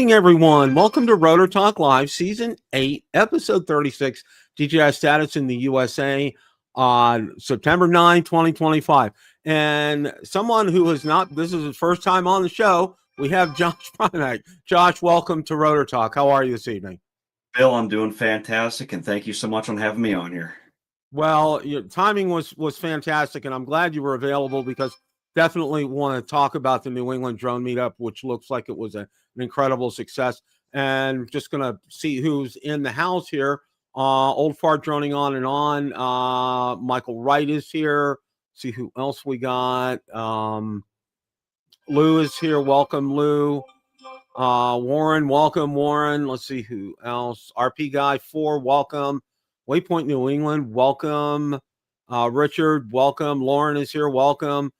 evening, everyone. Welcome to Rotor Talk Live, Season 8, Episode 36, DJI status in the USA on September 9, 2025. And someone who has not, this is his first time on the show, we have Josh Primack. Josh, welcome to Rotor Talk. How are you this evening? Bill, I'm doing fantastic, and thank you so much on having me on here. Well, your timing was fantastic, and I'm glad you were available because definitely want to talk about the New England drone meetup, which looks like it was an incredible success. And just going to see who's in the house here. Old Fart droning on and on. Michael Wright is here. See who else we got. Lou is here. Welcome, Lou. Warren, welcome, Warren. Let's see who else. RP Guy 4, welcome. Waypoint New England, welcome. Richard, welcome. Lauren is here, welcome.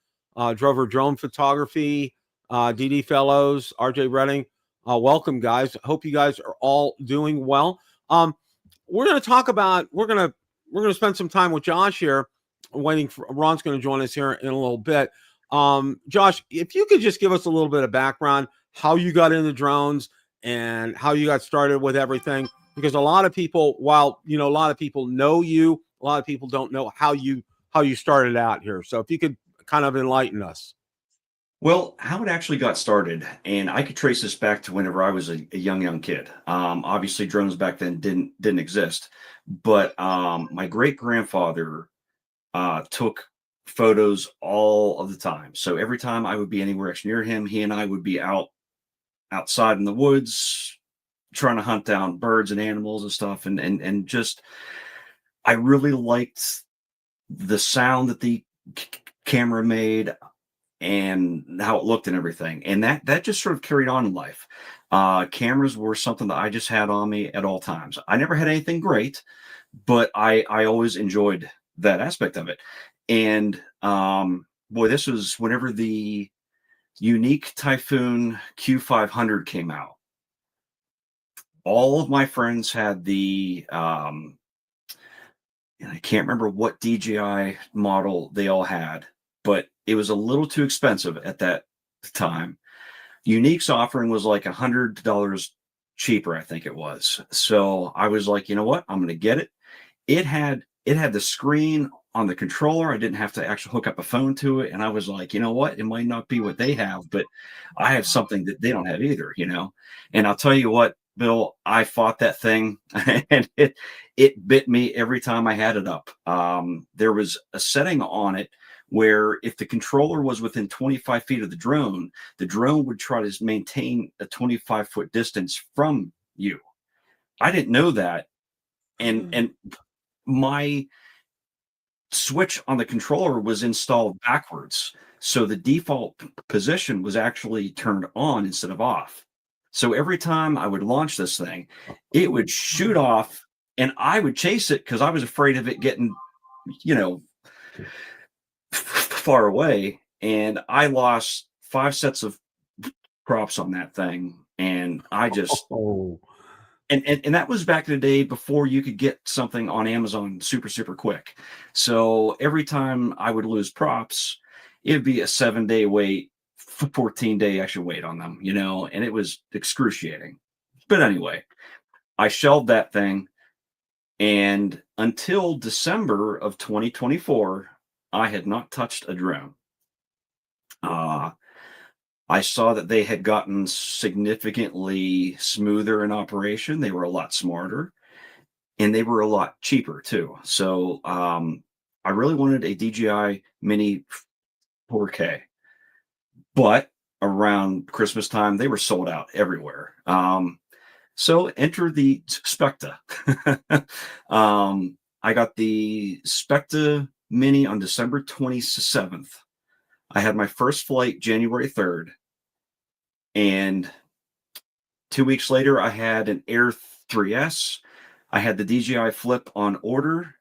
Drover Drone Photography, DD Fellows, RJ Redding, welcome, guys. Hope you guys are all doing well. We're going to talk about, we're going to spend some time with Josh here, waiting for Ron's going to join us here in a little bit. Josh, if you could just give us a little bit of background, how you got into drones and how you got started with everything, because a lot of people, while a lot of people know you, a lot of people don't know how you started out here. So if you could kind of enlighten us. Well, how it actually got started, and I could trace this back to whenever I was a young kid. Obviously, drones back then didn't exist, but my great grandfather took photos all of the time. So every time I would be anywhere near him, he and I would be outside in the woods trying to hunt down birds and animals and stuff, and just I really liked the sound that the camera made and how it looked and everything, and that just sort of carried on in life. Cameras were something that I just had on me at all times. I never had anything great, but I always enjoyed that aspect of it. And boy, this was whenever the Unique Typhoon Q500 came out. All of my friends had the and I can't remember what DJI model they all had, but it was a little too expensive at that time. Unique's offering was like $100 cheaper, I think it was. So I was like, you know what? I'm going to get it. It had the screen on the controller. I didn't have to actually hook up a phone to it. And I was like, you know what? It might not be what they have, but I have something that they don't have either, And I'll tell you what, Bill, I fought that thing and it bit me every time I had it up. There was a setting on it where if the controller was within 25 feet of the drone would try to maintain a 25-foot distance from you. I didn't know that. And my switch on the controller was installed backwards. So the default position was actually turned on instead of off. So every time I would launch this thing, it would shoot off and I would chase it because I was afraid of it getting, far away. And I lost 5 sets of props on that thing. And I just, and that was back in the day before you could get something on Amazon super, super quick. So every time I would lose props, it'd be a 7-day wait, 14-day extra wait on them, and it was excruciating. But anyway, I shelved that thing. And until December of 2024, I had not touched a drone. I saw that they had gotten significantly smoother in operation. They were a lot smarter and they were a lot cheaper too. So I really wanted a DJI Mini 4K, but around Christmas time, they were sold out everywhere. So enter the Specta. I got the Specta Mini on December 27th. I had my first flight January 3rd. And 2 weeks later, I had an Air 3S. I had the DJI Flip on order.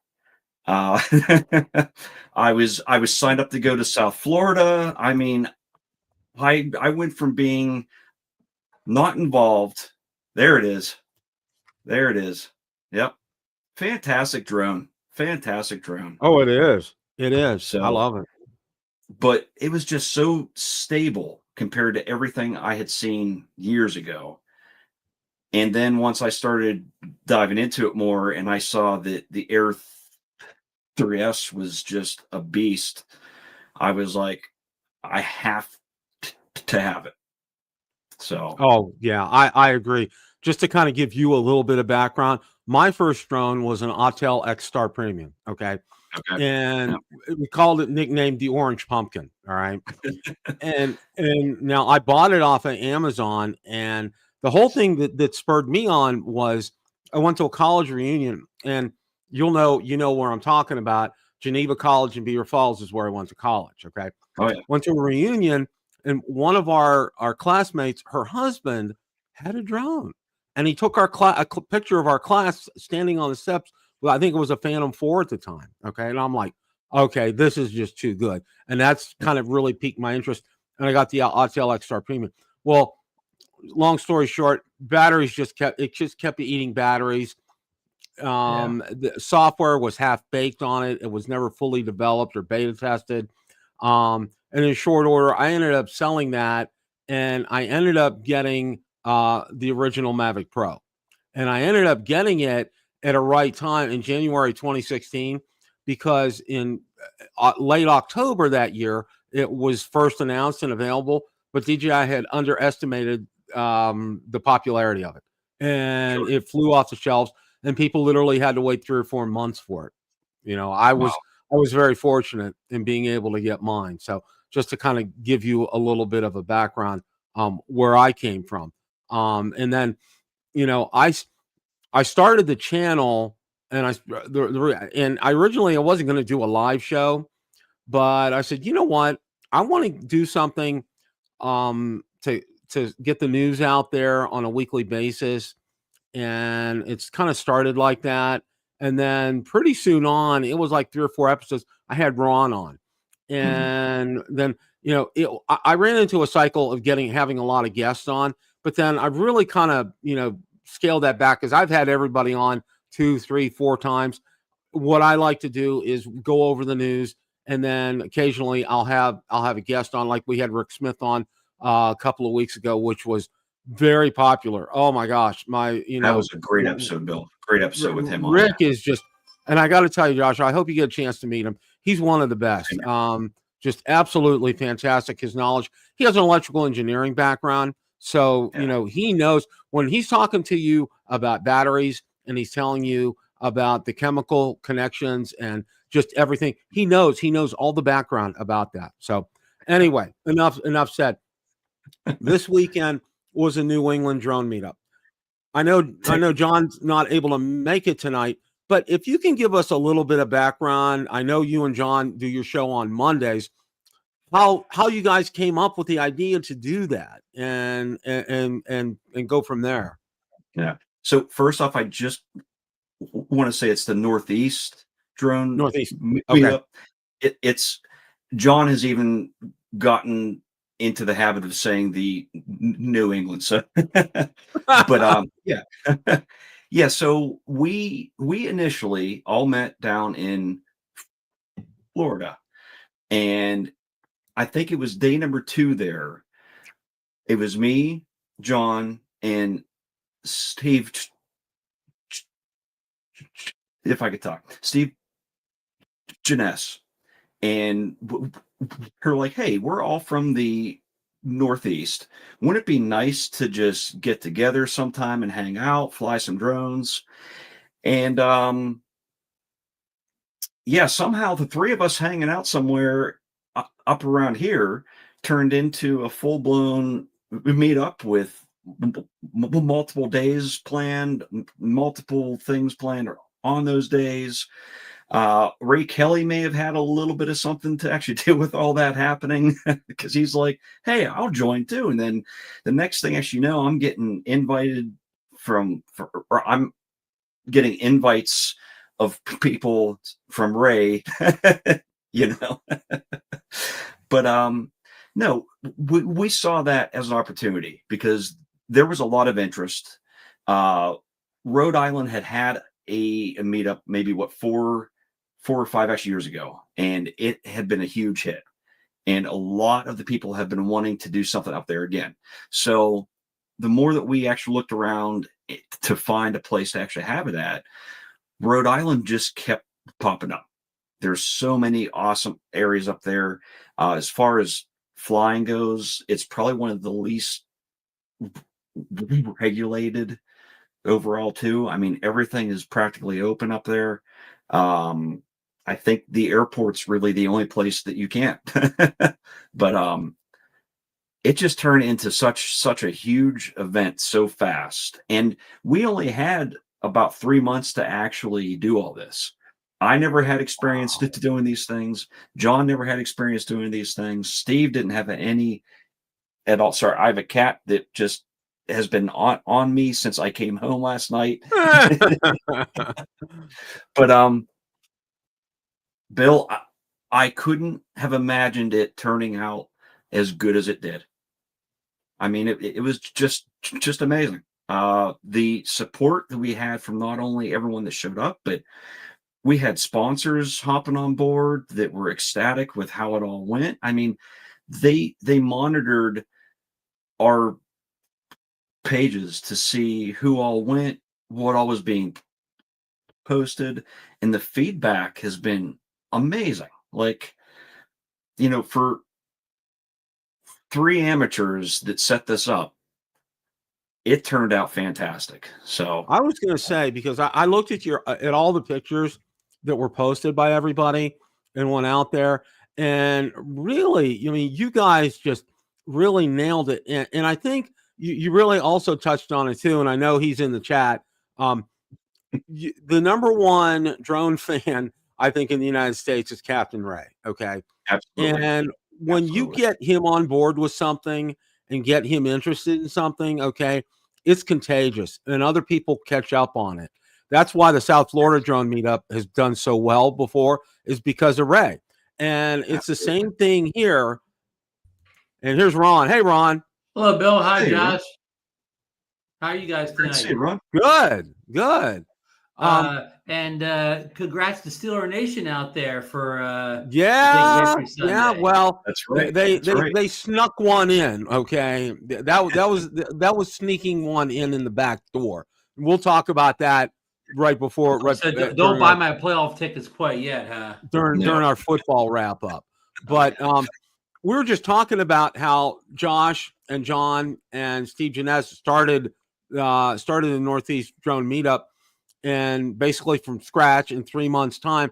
I was signed up to go to South Florida. I mean, I went from being not involved. There it is. There it is. Yep. Fantastic drone. Fantastic drone. Oh, it is. It is. So, I love it. But it was just so stable compared to everything I had seen years ago. And then once I started diving into it more, and I saw that the Air 3S was just a beast, I was like, I have to have it. So, Oh, yeah, I agree. Just to kind of give you a little bit of background, my first drone was an Autel X Star Premium. Okay. okay. And we called it, nicknamed the Orange Pumpkin. All right. And now I bought it off of Amazon, and the whole thing that spurred me on was I went to a college reunion, and you know where I'm talking about. Geneva College in Beaver Falls is where I went to college. Okay. Oh, yeah. Went to a reunion, and one of our classmates, her husband had a drone, and he took our picture of our class standing on the steps. Well, I think it was a Phantom 4 at the time. Okay. And I'm like, okay, this is just too good. And that's kind of really piqued my interest. And I got the Autel X Star Premium. Well, long story short, batteries just kept eating batteries. The software was half baked on it. It was never fully developed or beta tested. And in short order, I ended up selling that, and I ended up getting the original Mavic Pro. And I ended up getting it at a right time in January 2016, because in late October that year, it was first announced and available, but DJI had underestimated the popularity of it, and it flew off the shelves, and people literally had to wait 3 or 4 months for it. You know, I was very fortunate in being able to get mine. So just to kind of give you a little bit of a background where I came from. And then, you know, I started the channel, and I originally I wasn't going to do a live show, but I said, you know what, I want to do something to get the news out there on a weekly basis, and it's kind of started like that. And then pretty soon on, it was like 3 or 4 episodes. I had Ron on, and then I ran into a cycle of having a lot of guests on, but then I've really kind of scale that back, because I've had everybody on 2, 3, 4 times. What I like to do is go over the news, and then occasionally I'll have a guest on, like we had Rick Smith on a couple of weeks ago, which was very popular. Oh my gosh, that was a great episode, Bill. Great episode with him on. Rick is just, and I got to tell you, Josh, I hope you get a chance to meet him. He's one of the best. Just absolutely fantastic. His knowledge. He has an electrical engineering background. So, he knows when he's talking to you about batteries, and he's telling you about the chemical connections and just everything. He knows all the background about that. So anyway, enough said. This weekend was a New England drone meetup. I know John's not able to make it tonight, but if you can give us a little bit of background. I know you and John do your show on Mondays. How you guys came up with the idea to do that, and go from there. Yeah. So first off, I just want to say it's the Northeast drone meetup. Okay. It's John has even gotten into the habit of saying the New England. So, but yeah, yeah. So we initially all met down in Florida, and I think it was day number 2 there. It was me, John, and Steve, if I could talk, Steve Janess. And we're like, hey, we're all from the Northeast. Wouldn't it be nice to just get together sometime and hang out, fly some drones? And yeah, somehow the 3 of us hanging out somewhere up around here turned into a full-blown meetup with multiple days planned, multiple things planned on those days. Ray Kelly may have had a little bit of something to actually deal with all that happening, because he's like, hey, I'll join too. And then the next thing as you know, I'm getting invited or I'm getting invites of people from Ray, but no, we saw that as an opportunity because there was a lot of interest. Rhode Island had a meetup maybe 4 or 5 actually years ago, and it had been a huge hit, and a lot of the people have been wanting to do something up there again. So the more that we actually looked around to find a place to actually have it at, Rhode Island just kept popping up. There's so many awesome areas up there. As far as flying goes, it's probably one of the least regulated overall too. I mean, everything is practically open up there. I think the airport's really the only place that you can't. But it just turned into such a huge event so fast. And we only had about 3 months to actually do all this. I never had experience doing these things. John never had experience doing these things. Steve didn't have any at all. Sorry, I have a cat that just has been on me since I came home last night. But Bill, I couldn't have imagined it turning out as good as it did. I mean, it was just amazing. The support that we had from not only everyone that showed up, but we had sponsors hopping on board that were ecstatic with how it all went. I mean, they monitored our pages to see who all went, what all was being posted, and the feedback has been amazing. Like, you know, for 3 amateurs that set this up, it turned out fantastic. So I was going to say, because I looked at all the pictures that were posted by everybody and went out there, and really, I mean, you guys just really nailed it. And I think you really also touched on it too. And I know he's in the chat. The #1 drone fan, I think, in the United States is Captain Ray. Okay. absolutely. And when you get him on board with something and get him interested in something, okay, it's contagious and other people catch up on it. That's why the South Florida drone meetup has done so well before, is because of Ray. And it's the same thing here. And here's Ron. Hey, Ron. Hello, Bill. Hi, Hey, Josh. How are you guys Great to see tonight? you, Ron. Good. And congrats to Steeler Nation out there for Yeah. the big victory Sunday. Well, That's right. they snuck one in. Okay, that was sneaking one in the back door. We'll talk about that right before. Right, So don't buy my playoff tickets quite yet, huh? During our football wrap up. But we were just talking about how Josh and John and Steve Jeunesse started the Northeast Drone Meetup, and basically from scratch in 3 months' time.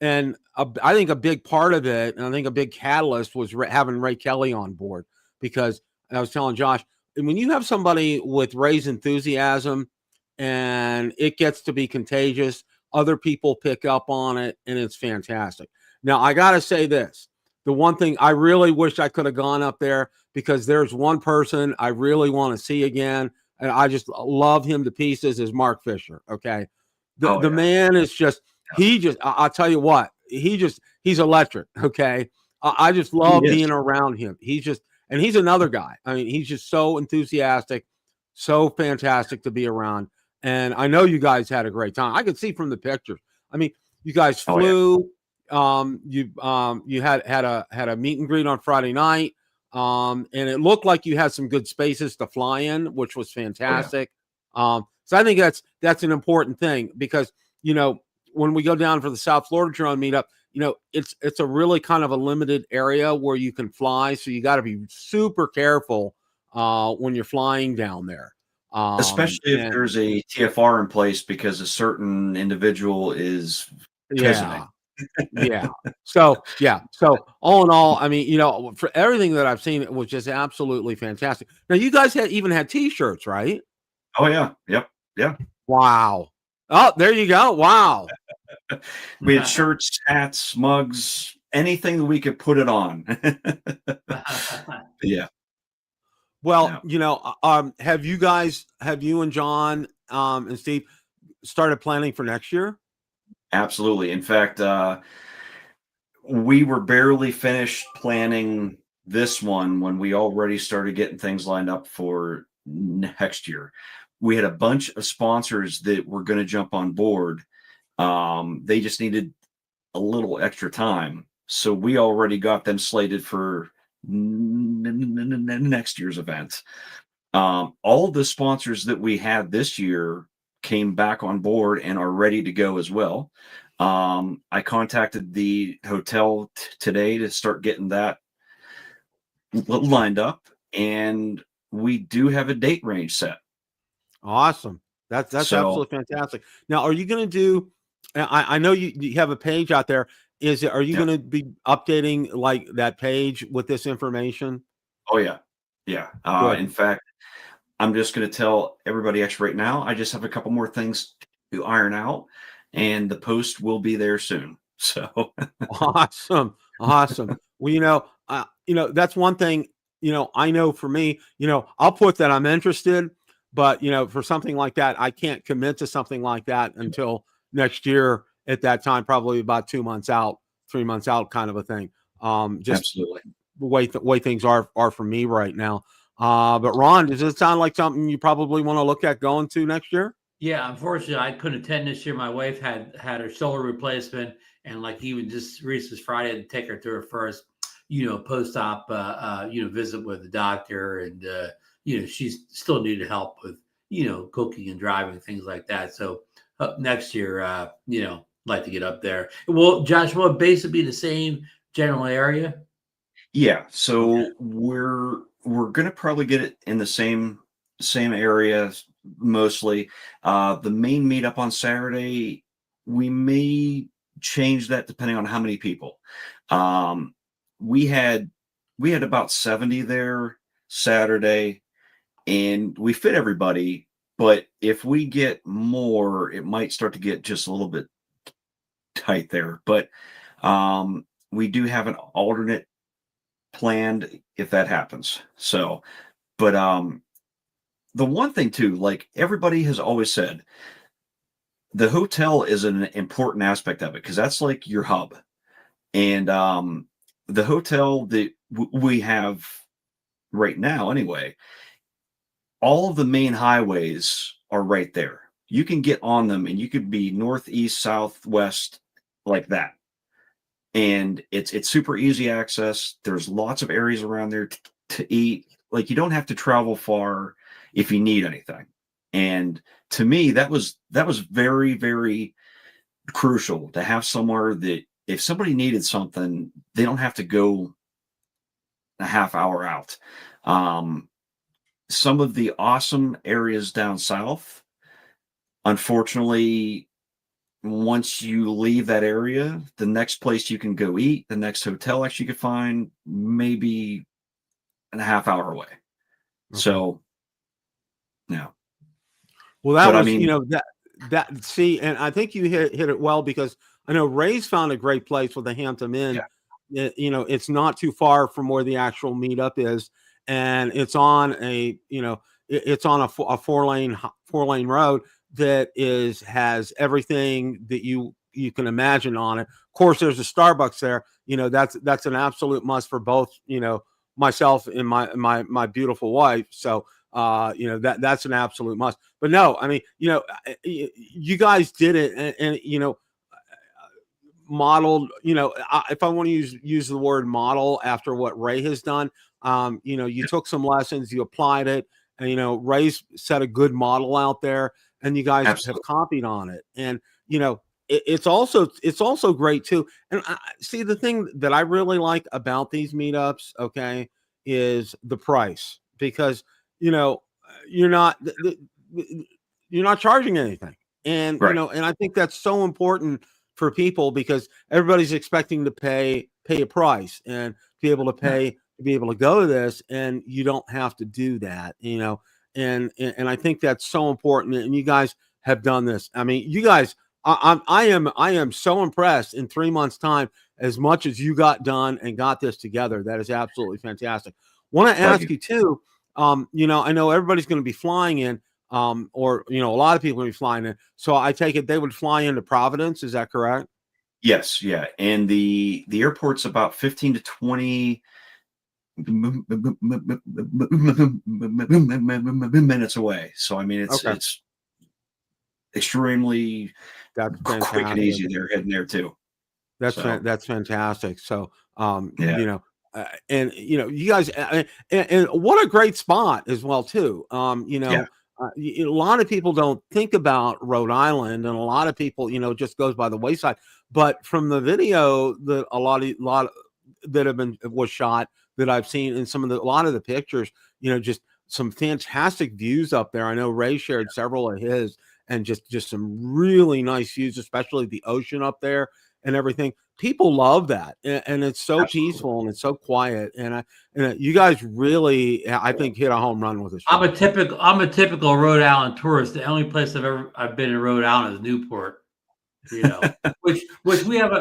And I think a big part of it, and I think a big catalyst, was having Ray Kelly on board, because I was telling Josh, when you have somebody with Ray's enthusiasm and it gets to be contagious, other people pick up on it, and it's fantastic. Now, I got to say this. The one thing I really wish I could have gone up there, because there's one person I really want to see again, and I just love him to pieces, is Mark Fisher. Okay. The man is just, I'll tell you what, he's electric. Okay. I just love being around him. And he's another guy. I mean, he's just so enthusiastic, so fantastic to be around. And I know you guys had a great time. I could see from the pictures. I mean, you guys flew. You had a meet and greet on Friday night. And it looked like you had some good spaces to fly in, which was fantastic. So I think that's an important thing, because, you know, when we go down for the South Florida drone meetup, you know, it's a really kind of a limited area where you can fly. So you got to be super careful when you're flying down there. Especially if there's a TFR in place, because a certain individual is visiting. So all in all, I mean, you know, for everything that I've seen, it was just absolutely fantastic. Now, you guys even had t-shirts, right? Oh yeah. Yep. Yeah. Wow. Oh, there you go. Wow. We had shirts, hats, mugs, anything that we could put it on. Yeah. Well, you know, have you and John and Steve started planning for next year? Absolutely. In fact, we were barely finished planning this one when we already started getting things lined up for next year. We had a bunch of sponsors that were going to jump on board. They just needed a little extra time. So we already got them slated for next year's event. All the sponsors that we had this year came back on board and are ready to go as well. I contacted the hotel today to start getting that lined up, and we do have a date range set. Awesome. That's So absolutely fantastic. Now, are you going to do? I know you have a page out there. Are you yeah. going to be updating like that page with this information? Oh yeah, yeah. Good. In fact, I'm just going to tell everybody actually right now. I just have a couple more things to iron out, and the post will be there soon. So Awesome. Awesome. Well, that's one thing, I know for me, I'll put that I'm interested, but, for something like that, I can't commit to something like that until next year at that time, probably about 2 months out, 3 months out kind of a thing. Just absolutely. the way things are for me right now. But Ron, does it sound like something you probably want to look at going to next year? Yeah, unfortunately, I couldn't attend this year. My wife had her shoulder replacement, and like even just recently Friday, I had to take her to her first, post-op, visit with the doctor, and she's still needed help with, cooking and driving, things like that. So next year, like to get up there. Well, Josh, will it basically be the same general area? Yeah. Okay. So we're gonna probably get it in the same area mostly. The main meetup on Saturday, we may change that depending on how many people. Um, we had about 70 there Saturday, and we fit everybody. But if we get more, it might start to get just a little bit tight there. But we do have an alternate planned if that happens. So, but the one thing too, like everybody has always said, the hotel is an important aspect of it because that's like your hub. And the hotel that we have right now, anyway, all of the main highways are right there. You can get on them and you could be northeast, southwest, like that. And it's super easy access. There's lots of areas around there to eat. Like you don't have to travel far if you need anything. And to me, that was very, very crucial to have somewhere that if somebody needed something, they don't have to go a half hour out. Some of the awesome areas down south, unfortunately, once you leave that area, the next place you can go eat, the next hotel actually you could find, maybe a half hour away. Okay. So, yeah. Well, that But I was, mean, that see, and I think you hit it well because I know Ray's found a great place with the Hampton Inn. It's not too far from where the actual meetup is, and it's on it's on a 4-lane road that has everything that you can imagine on it. Of course, there's a Starbucks there. That's an absolute must for both, myself and my beautiful wife. So that's an absolute must. But no, I mean, you guys did it, and modeled. If I want to use the word model after what Ray has done, you took some lessons, you applied it, and Ray's set a good model out there, and you guys have absolutely. copied on it, and it's also great too. And I see the thing that I really like about these meetups, okay, is the price because you're not you're not charging anything, and Right. and I think that's so important for people because everybody's expecting to pay a price and be able to go to this, and you don't have to do that, and I think that's so important, and you guys have done this. I mean, you guys, I am so impressed in 3 months time as much as you got done and got this together. That is absolutely fantastic. Want to Thank ask you. you too, I know everybody's going to be flying in, or a lot of people are going to be flying in. So I take it they would fly into Providence. Is that correct? Yes, yeah. And the airport's about 15 to 20 minutes away. So I mean, Okay, it's extremely that's quick and fantastic. easy. They're heading there too. So That's fantastic. So, yeah, and you guys, and what a great spot as well too. Yeah. A lot of people don't think about Rhode Island, and a lot of people, just goes by the wayside. But from the video that a lot that was shot that I've seen, and a lot of the pictures, just some fantastic views up there. I know Ray shared several of his, and just some really nice views, especially the ocean up there and everything. People love that, and it's so Absolutely. peaceful and it's so quiet. And you guys really, I think, hit a home run with this. I'm a typical Rhode Island tourist. The only place I've been in Rhode Island is Newport. Which we have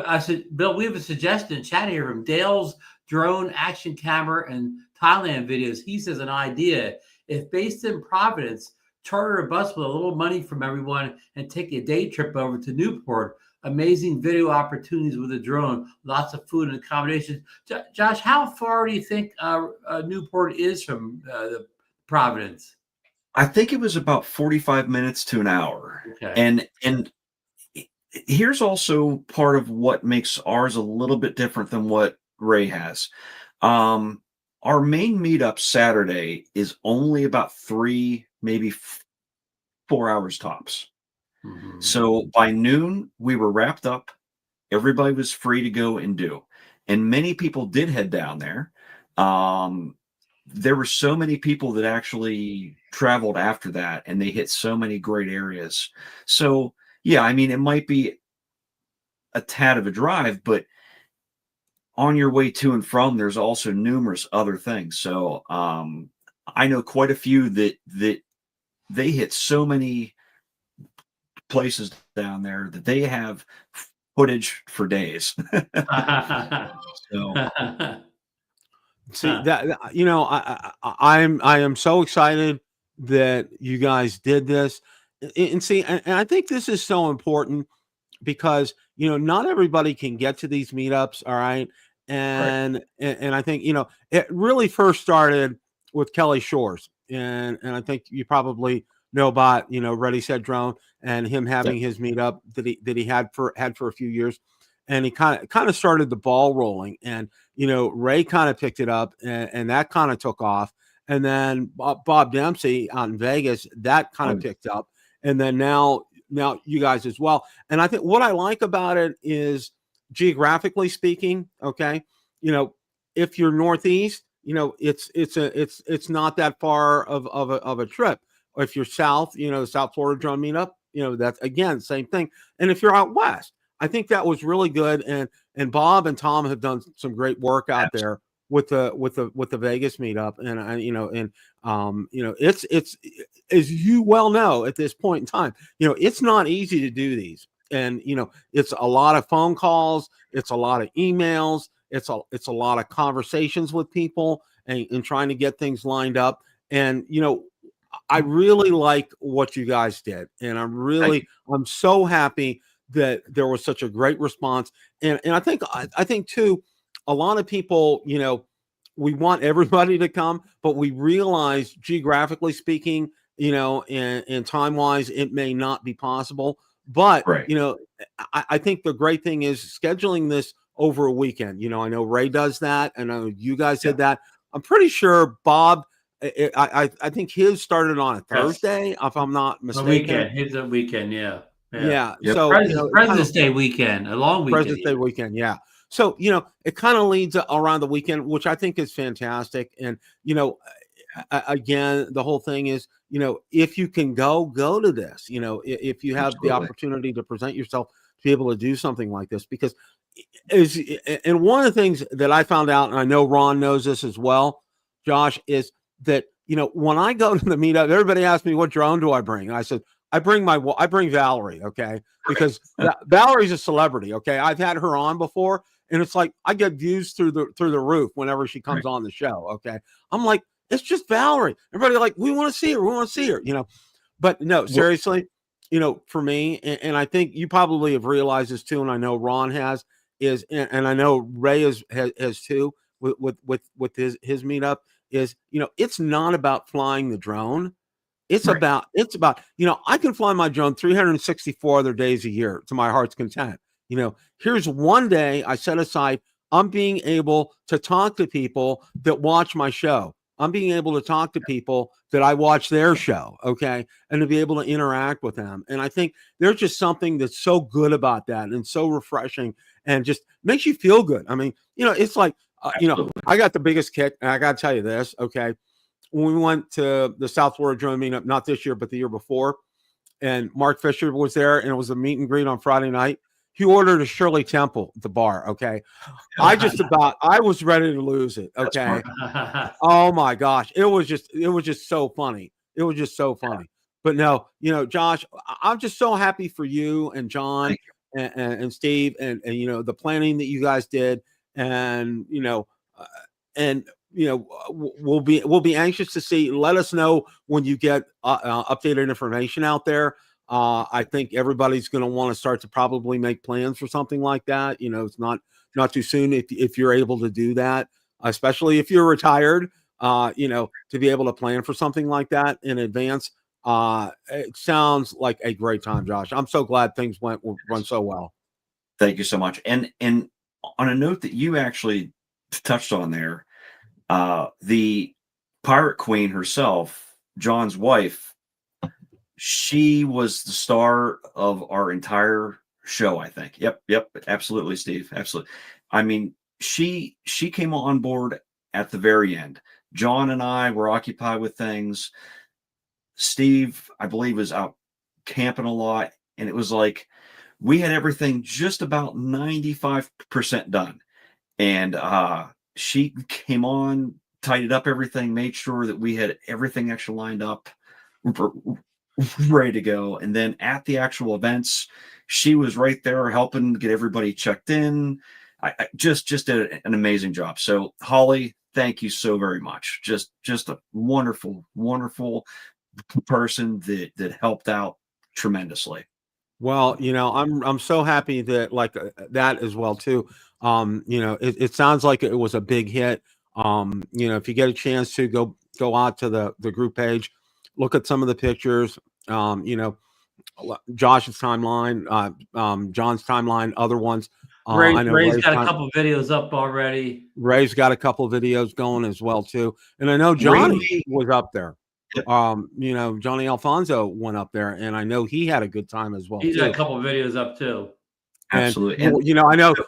Bill, we have a suggestion chat here from Dale's drone action camera and Thailand videos. He says an idea: if based in Providence, charter a bus with a little money from everyone and take a day trip over to Newport. Amazing video opportunities with a drone, lots of food and accommodations. Josh, how far do you think Newport is from the Providence? I think it was about 45 minutes to an hour. Okay. And here's also part of what makes ours a little bit different than what Ray has. Our main meetup Saturday is only about 3, maybe 4 hours tops. Mm-hmm. So by noon, we were wrapped up. Everybody was free to go and do. And many people did head down there. There were so many people that actually traveled after that, and they hit so many great areas. So, yeah, I mean, it might be a tad of a drive, but on your way to and from, there's also numerous other things. So I know quite a few that they hit so many places down there that they have footage for days. So see that, I am so excited that you guys did this, and see, and I think this is so important because not everybody can get to these meetups. All right. And I think it really first started with Kelly Shores, and I think you probably know about Ready Set Drone and him having his meetup that he had for a few years, and he kind of started the ball rolling, and Ray kind of picked it up, and that kind of took off, and then Bob Dempsey out in Vegas, that kind of picked up, and then now you guys as well. And I think what I like about it is, geographically speaking, okay, if you're Northeast, it's not that far of a trip. Or if you're south, the South Florida Drone Meetup, that's again same thing. And if you're out west, I think that was really good. And Bob and Tom have done some great work out there with the Vegas meetup. And it's as you well know at this point in time, it's not easy to do these. And it's a lot of phone calls, it's a lot of emails, it's a lot of conversations with people and trying to get things lined up. And I really like what you guys did, and I'm so happy that there was such a great response. And I think too, a lot of people, we want everybody to come, but we realize geographically speaking, and time wise, it may not be possible. But I think the great thing is scheduling this over a weekend. I know Ray does that, and I know you guys did that. I'm pretty sure Bob. I think his started on a Thursday, if I'm not mistaken. His a weekend, yeah. Yep. So President's Day weekend, a long weekend. President's Day weekend, yeah. So it kind of leads around the weekend, which I think is fantastic. And again, the whole thing is, if you can go to this, if you have the opportunity to present yourself to be able to do something like this, because and one of the things that I found out, and I know Ron knows this as well, Josh, is that when I go to the meetup, everybody asks me, what drone do I bring? And I said, I bring Valerie, okay, because Valerie's a celebrity, okay. I've had her on before, and it's like I get views through the roof whenever she comes on the show, okay. I'm like, it's just Valerie. Everybody like, we want to see her, But no, seriously, for me, and I think you probably have realized this too, and I know Ron has, and I know Ray has too with his meetup. Is it's not about flying the drone. It's about I can fly my drone 364 other days a year to my heart's content. Here's one day I set aside I'm being able to talk to people that watch my show. I'm being able to talk to people that I watch their show, okay, and to be able to interact with them. And I think there's just something that's so good about that and so refreshing and just makes you feel good. I mean, it's like, I got the biggest kick, and I got to tell you this, okay, when we went to the South Florida Drone Meetup, not this year, but the year before, and Mark Fisher was there, and it was a meet and greet on Friday night. He ordered a Shirley Temple at the bar, okay? I was ready to lose it, okay? Oh my gosh, it was just so funny. It was just so funny. But no, Josh, I'm just so happy for you and John and Steve and the planning that you guys did, and we'll be anxious to see. Let us know when you get updated information out there. I think everybody's going to want to start to probably make plans for something like that. It's not too soon if you're able to do that, especially if you're retired, to be able to plan for something like that in advance. It sounds like a great time, Josh. I'm so glad things run so well. Thank you so much. And on a note that you actually touched on there, the Pirate Queen herself, John's wife, she was the star of our entire show, I think. Yep, absolutely, Steve. Absolutely. I mean, she came on board at the very end. John and I were occupied with things. Steve, I believe, was out camping a lot, and it was like we had everything just about 95% done. And she came on, tidied up everything, made sure that we had everything actually lined up, ready to go. And then at the actual events, she was right there helping get everybody checked in. I just did an amazing job. So Holly, thank you so very much. Just a wonderful person that helped out tremendously. Well, I'm so happy that that as well too. It sounds like it was a big hit. If you get a chance to go out to the group page, look at some of the pictures. Josh's timeline, John's timeline, other ones. I know Ray's got a couple videos up already. Ray's got a couple of videos going as well too, and I know Johnny was up there. Johnny Alfonso went up there, and I know he had a good time as well. He's got a couple of videos up too. Absolutely. And,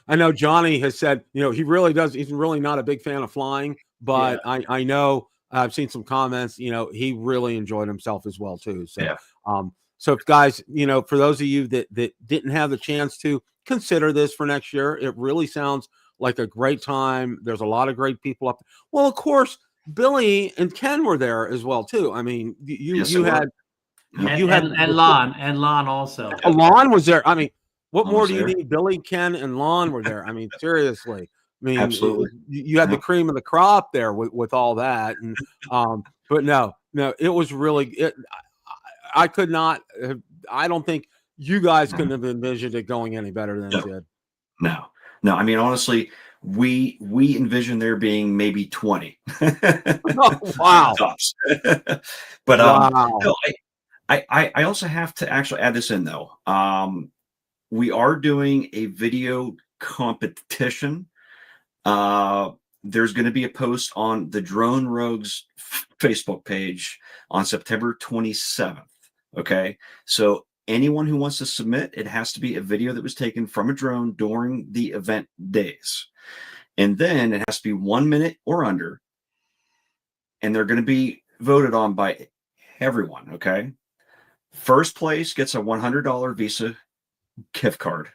I know Johnny has said, he really does. He's really not a big fan of flying, but yeah. I know I've seen some comments, he really enjoyed himself as well too. So, yeah. So guys, for those of you that didn't have the chance to consider this for next year, it really sounds like a great time. There's a lot of great people up there. Well, of course, Billy and Ken were there as well too. I mean, you had Lon also. Lon was there. I mean, what more do you need? Billy, Ken, and Lon were there. I mean, seriously. I mean, absolutely. You had the cream of the crop there with all that, and but no, it was really. I could not. I don't think you guys couldn't have envisioned it going any better than it did. No. I mean, honestly, we envisioned there being maybe 20. Oh, wow. But wow. No, I also have to actually add this in though. We are doing a video competition. There's going to be a post on the Drone Rogues Facebook page on September 27th. Okay. So anyone who wants to submit, it has to be a video that was taken from a drone during the event days. And then it has to be 1 minute or under. And they're going to be voted on by everyone. Okay. First place gets a $100 Visa gift card.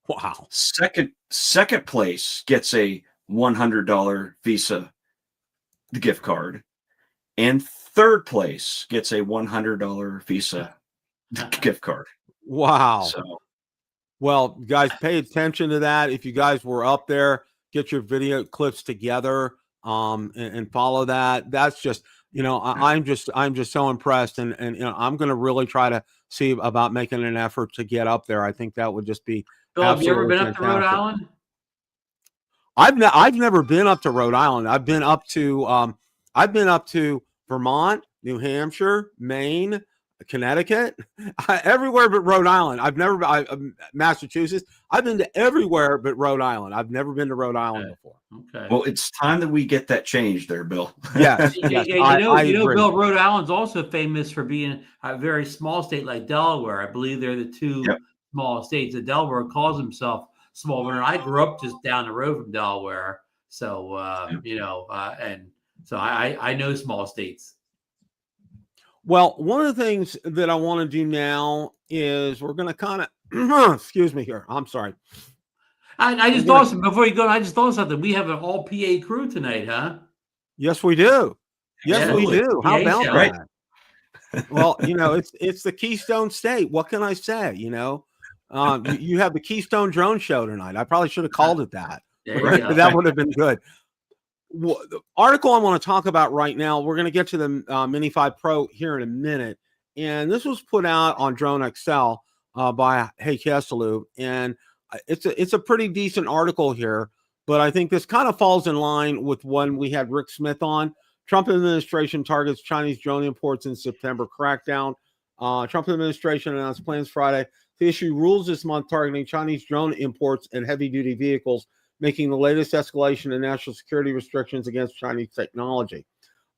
Wow. Second place gets a $100 Visa gift card. And third place gets a $100 Visa gift card. Wow. So, well, guys, pay attention to that. If you guys were up there, get your video clips together and follow that. That's just, I'm just so impressed. And I'm going to really try to see about making an effort to get up there. I think that would just be Bill, have you ever been fantastic. up to Rhode Island? I've never been up to Rhode Island. I've been up to Vermont, New Hampshire, Maine, Connecticut, everywhere but Rhode Island. I've never been Massachusetts. I've been to everywhere but Rhode Island. I've never been to Rhode Island before. Okay. Well, it's time that we get that changed there, Bill. Yes, Yeah, yes, I agree. Bill, Rhode Island's also famous for being a very small state like Delaware. I believe they're the two small states. That Delaware calls himself small. And I grew up just down the road from Delaware, so and so I know small states. Well, one of the things that I want to do now is we're going to kind of, excuse me here. I'm sorry. I just thought something before you go. I just thought something. We have an all PA crew tonight, huh? Yes, we do. Yes, we do. How about that? Right. Well, it's the Keystone State. What can I say? You have the Keystone Drone Show tonight. I probably should have called it that. That would have been good. The article I want to talk about right now, we're going to get to the Mini 5 Pro here in a minute. And this was put out on Drone XL by Hey Kesselou. And it's a pretty decent article here. But I think this kind of falls in line with when we had Rick Smith on. Trump administration targets Chinese drone imports in September crackdown. Trump administration announced plans Friday to issue rules this month targeting Chinese drone imports and heavy-duty vehicles, making the latest escalation in national security restrictions against Chinese technology.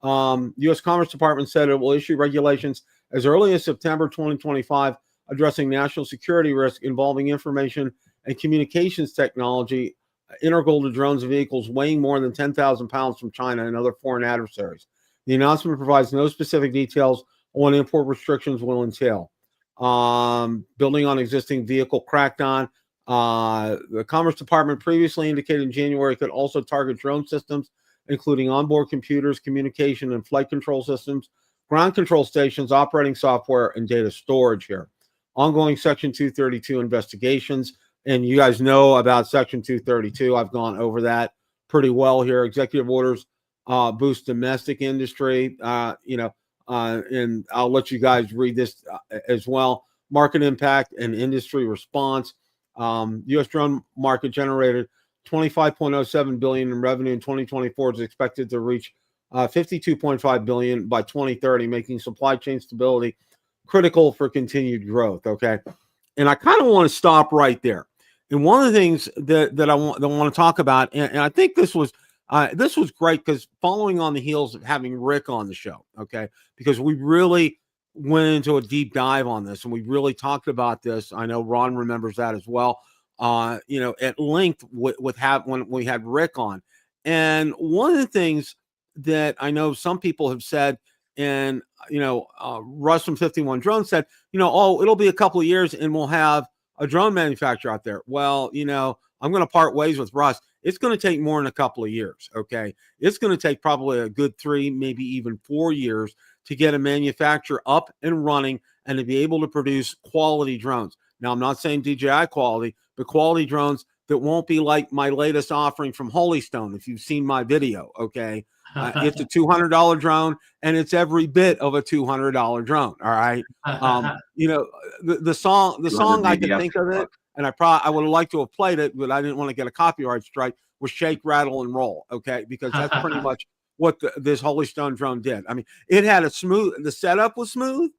U.S. Commerce Department said it will issue regulations as early as September 2025 addressing national security risk involving information and communications technology integral to drones and vehicles weighing more than 10,000 pounds from China and other foreign adversaries. The announcement provides no specific details on what import restrictions will entail. Building on existing vehicle crackdown, the Commerce Department previously indicated in January it could also target drone systems, including onboard computers, communication and flight control systems, ground control stations, operating software, and data storage here. Ongoing Section 232 investigations. And you guys know about Section 232. I've gone over that pretty well here. Executive orders boost domestic industry, and I'll let you guys read this as well. Market impact and industry response. U.S. drone market generated $25.07 billion in revenue in 2024. Is expected to reach $52.5 billion by 2030, making supply chain stability critical for continued growth. Okay, and I kind of want to stop right there. And one of the things that I want to talk about, and I think this was great because following on the heels of having Rick on the show, okay, because we really went into a deep dive on this and we really talked about this. I know Ron remembers that as well. At length when we had Rick on, and one of the things that I know some people have said, and Russ from 51 Drones said, it'll be a couple of years and we'll have a drone manufacturer out there. Well, I'm going to part ways with Russ. It's going to take more than a couple of years. Okay. It's going to take probably a good 3, maybe even 4 years to get a manufacturer up and running and to be able to produce quality drones. Now, I'm not saying DJI quality, but quality drones that won't be like my latest offering from Holystone. If you've seen my video, okay. It's a $200 drone, and it's every bit of a $200 drone. All right. The song I can think of it, and I would have liked to have played it, but I didn't want to get a copyright strike. Was Shake, Rattle, and Roll. Okay, because that's pretty much what this Holystone drone did. I mean, it had the setup was smooth.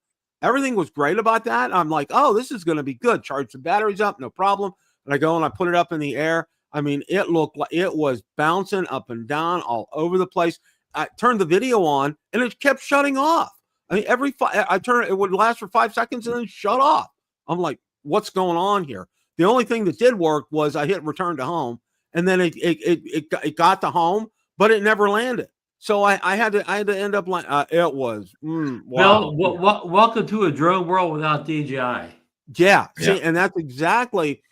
Everything was great about that. I'm like, oh, this is going to be good. Charge the batteries up, no problem. And I go and I put it up in the air. I mean, it looked like it was bouncing up and down all over the place. I turned the video on and it kept shutting off. I mean, it would last for 5 seconds and then shut off. I'm like, what's going on here? The only thing that did work was I hit return to home, and then it got to home, but it never landed. So I had to end up like it was. Wow. Well, welcome to a drone world without DJI. Yeah. See, and that's exactly.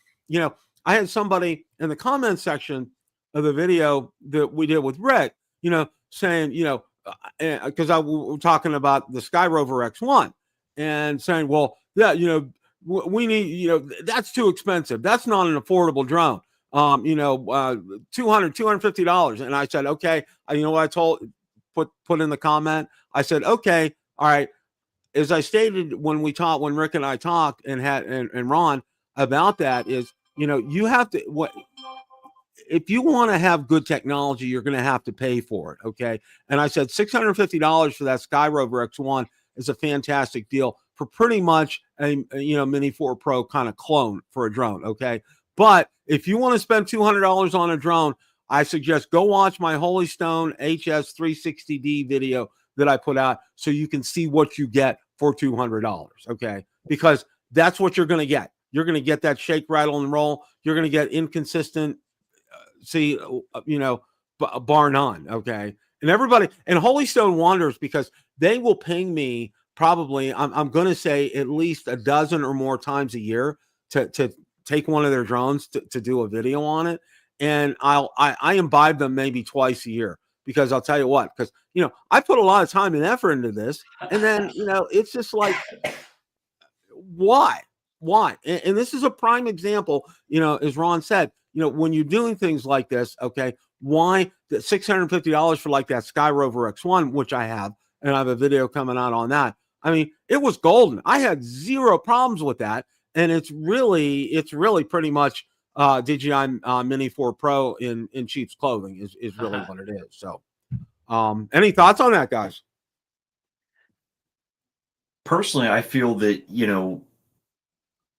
I had somebody in the comment section of the video that we did with Rick, saying, because I was talking about the SkyRover X1 and saying, well, yeah, we need, that's too expensive. That's not an affordable drone. $250. And I said, okay, what I put in the comment, I said, okay, all right. As I stated when Rick and I talked and Ron about that is, you have to, if you want to have good technology, you're going to have to pay for it. Okay. And I said $650 for that SkyRover X1 is a fantastic deal. for pretty much a Mini 4 Pro kind of clone for a drone. Okay. But if you want to spend $200 on a drone, I suggest go watch my Holy Stone HS360D video that I put out so you can see what you get for $200. Okay. Because that's what you're going to get. You're going to get that shake, rattle, and roll. You're going to get inconsistent, bar none. Okay. And everybody, and Holy Stone wonders because they will ping me probably, I'm going to say at least a dozen or more times a year to take one of their drones to do a video on it. And I imbibe them maybe twice a year because I'll tell you what, because, I put a lot of time and effort into this. And then, it's just like, why? And this is a prime example, as Ron said, when you're doing things like this, okay, why the $650 for like that SkyRover X1, which I have, and I have a video coming out on that. I mean, it was golden. I had zero problems with that. And it's really pretty much DJI Mini 4 Pro in sheep's clothing is really what it is. So any thoughts on that, guys? Personally, I feel that,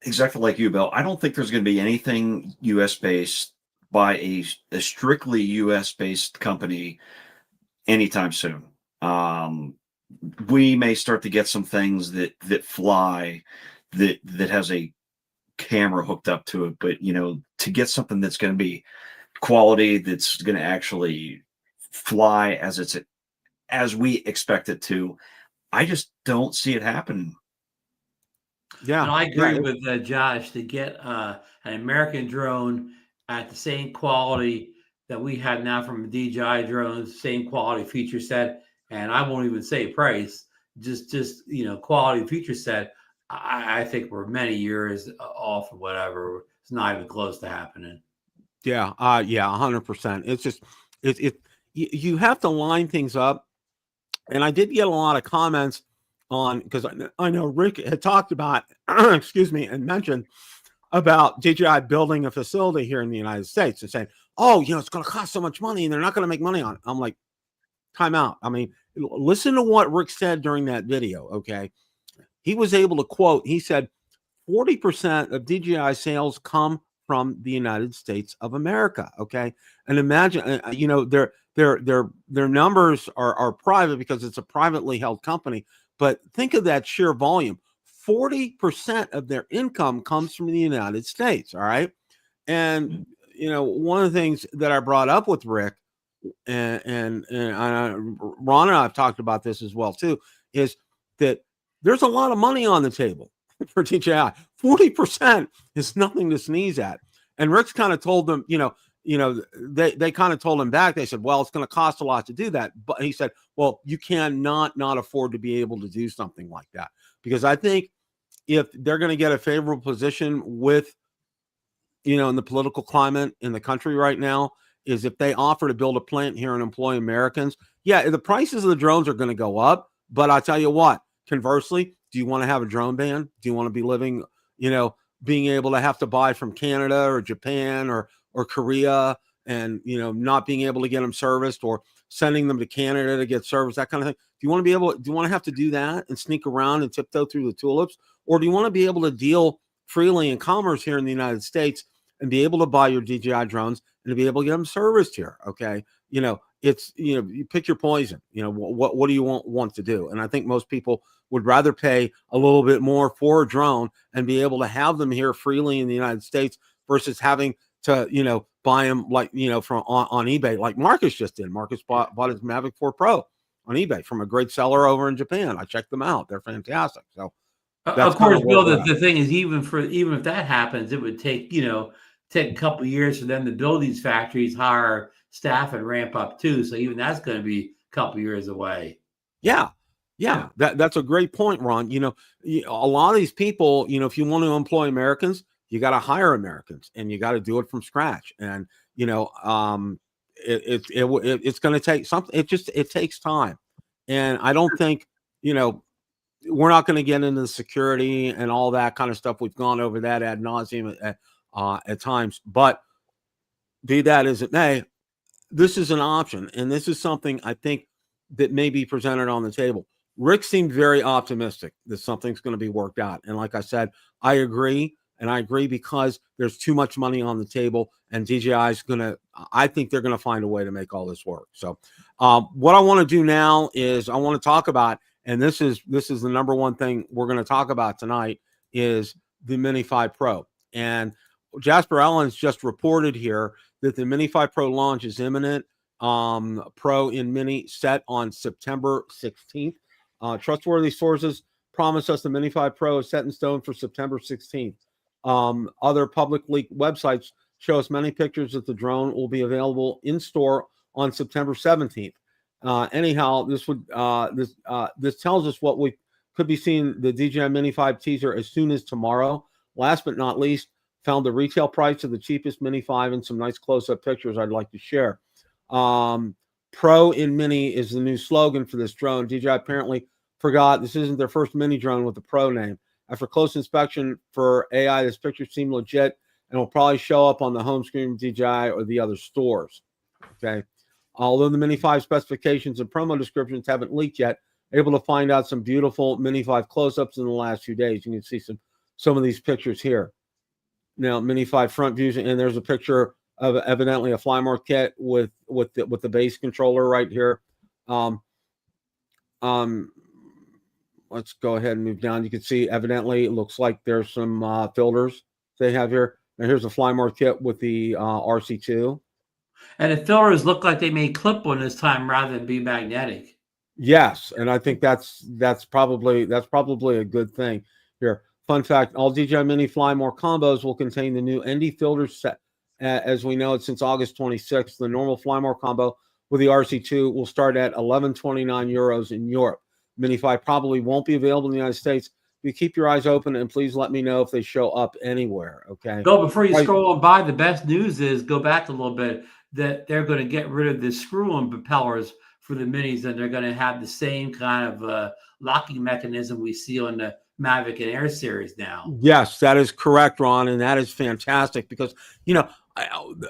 exactly like you, Bill, I don't think there's going to be anything US based by a strictly US based company anytime soon. We may start to get some things that fly that has a camera hooked up to it, but to get something that's going to be quality, that's going to actually fly as we expect it to, I just don't see it happening. Yeah, and I agree with Josh to get an American drone at the same quality that we have now from DJI drones, same quality feature set, and I won't even say price, just quality feature set. I think we're many years off or whatever. It's not even close to happening. Yeah, 100%. It's just you have to line things up, and I did get a lot of comments on because I know Rick had talked about, excuse me, and mentioned about DJI building a facility here in the United States and saying, oh, it's going to cost so much money and they're not going to make money on it. I'm like, time out. I mean, listen to what Rick said during that video. Okay. He was able to quote, he said, 40% of DJI sales come from the United States of America. Okay. And imagine, their numbers are private because it's a privately held company. But think of that sheer volume. 40% of their income comes from the United States. All right. And, one of the things that I brought up with Rick and Ron and I have talked about this as well, too, is that there's a lot of money on the table for DJI. 40% is nothing to sneeze at. And Rick's kind of told them, they kind of told him back. They said, well, it's going to cost a lot to do that. But he said, well, you cannot not afford to be able to do something like that. Because I think if they're going to get a favorable position with, in the political climate in the country right now, is if they offer to build a plant here and employ Americans, the prices of the drones are going to go up. But I'll tell you what, conversely, do you want to have a drone ban? Do you want to be living, being able to have to buy from Canada or Japan or Korea and, not being able to get them serviced or sending them to Canada to get serviced, that kind of thing? Do you want to have to do that and sneak around and tiptoe through the tulips? Or do you want to be able to deal freely in commerce here in the United States and be able to buy your DJI drones and to be able to get them serviced here? Okay. It's, you pick your poison, what do you want to do? And I think most people would rather pay a little bit more for a drone and be able to have them here freely in the United States versus having to, buy them like, from on eBay, like Marcus just did. Marcus bought his Mavic 4 Pro on eBay from a great seller over in Japan. I checked them out. They're fantastic. So of course, Bill, the thing is, even if that happens, it would take a couple of years for them to build these factories, hire staff, and ramp up too. So even that's going to be a couple of years away. Yeah. That's a great point, Ron. A lot of these people, if you want to employ Americans, you got to hire Americans and you got to do it from scratch. And, it's going to take something. It takes time. And I don't think, we're not going to get into the security and all that kind of stuff. We've gone over that ad nauseum at times, but be that as it may, this is an option. And this is something I think that may be presented on the table. Rick seemed very optimistic that something's going to be worked out. And like I said, I agree. And I agree because there's too much money on the table, and DJI is I think they're going to find a way to make all this work. So what I want to do now is I want to talk about, and this is the number one thing we're going to talk about tonight, is the Mini 5 Pro. And Jasper Ellens just reported here that the Mini 5 Pro launch is imminent. Pro in Mini set on September 16th. Trustworthy sources promise us the Mini 5 Pro is set in stone for September 16th. Other public leaked websites show us many pictures that the drone will be available in store on September 17th. Anyhow, this tells us what we could be seeing the DJI Mini 5 teaser as soon as tomorrow. Last but not least, found the retail price of the cheapest Mini 5 and some nice close-up pictures I'd like to share. Pro in Mini is the new slogan for this drone. DJI apparently forgot this isn't their first mini drone with the Pro name. After close inspection for AI, this picture seemed legit and will probably show up on the home screen of DJI or the other stores. Okay. Although the Mini 5 specifications and promo descriptions haven't leaked yet, able to find out some beautiful Mini 5 close-ups in the last few days. You can see some of these pictures here. Now, Mini 5 front views, and there's a picture of evidently a Flymore kit with the base controller right here. Let's go ahead and move down. You can see evidently it looks like there's some filters they have here. Now here's a Flymore kit with the RC-2. And the filters look like they made clip-on this time rather than be magnetic. Yes, and I think that's probably a good thing here. Fun fact: all DJI Mini Flymore combos will contain the new ND filter set. As we know it since August 26th, the normal Flymore combo with the RC-2 will start at 11.29 euros in Europe. Mini 5 probably won't be available in the United States. You keep your eyes open and please let me know if they show up anywhere. Okay. Go before you scroll on by. The best news is go back a little bit that they're going to get rid of the screw-on propellers for the Minis, and they're going to have the same kind of locking mechanism we see on the Mavic and Air series now. Yes, that is correct, Ron, and that is fantastic because the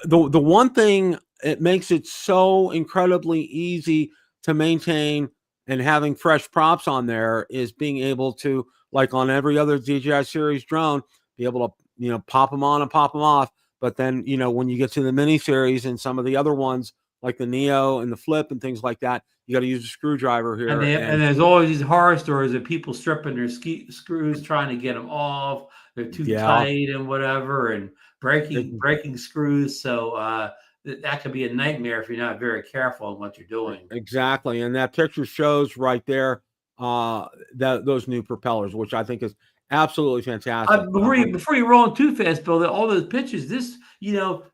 one thing it makes it so incredibly easy to maintain and having fresh props on there is being able to, like on every other DJI series drone, be able to, pop them on and pop them off. But then, when you get to the Mini series and some of the other ones, like the Neo and the Flip and things like that, you got to use a screwdriver here. And there's always these horror stories of people stripping their screws, trying to get them off. They're too tight and whatever, and breaking screws. So that could be a nightmare if you're not very careful in what you're doing. Exactly. And that picture shows right there those new propellers, which I think is absolutely fantastic. Before you roll too fast, Bill, all those pictures, the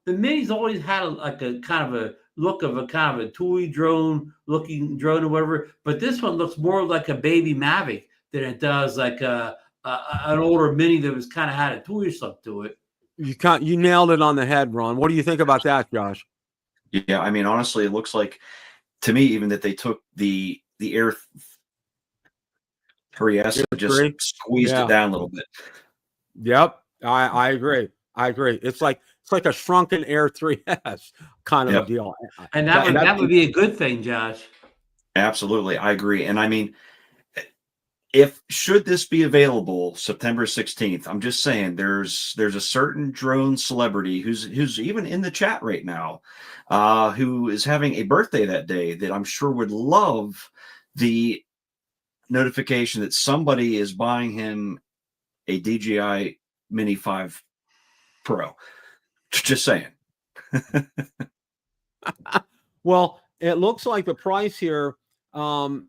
Minis always had a kind of a look of a kind of a toy drone looking drone or whatever, but this one looks more like a baby Mavic than it does like an older Mini that was kind of had a toy look to it. You nailed it on the head, Ron. What do you think about that, Josh? Yeah, I mean, honestly, it looks like to me even that they took the Air 3S and just squeezed it down a little bit. Yep, I agree. It's like a shrunken Air 3S kind of a deal. And that would be a good thing, Josh. Absolutely, I agree. And I mean, should this be available September 16th, I'm just saying there's a certain drone celebrity who's even in the chat right now, who is having a birthday that day that I'm sure would love the notification that somebody is buying him a DJI Mini 5 Pro. Just saying. Well, it looks like the price here,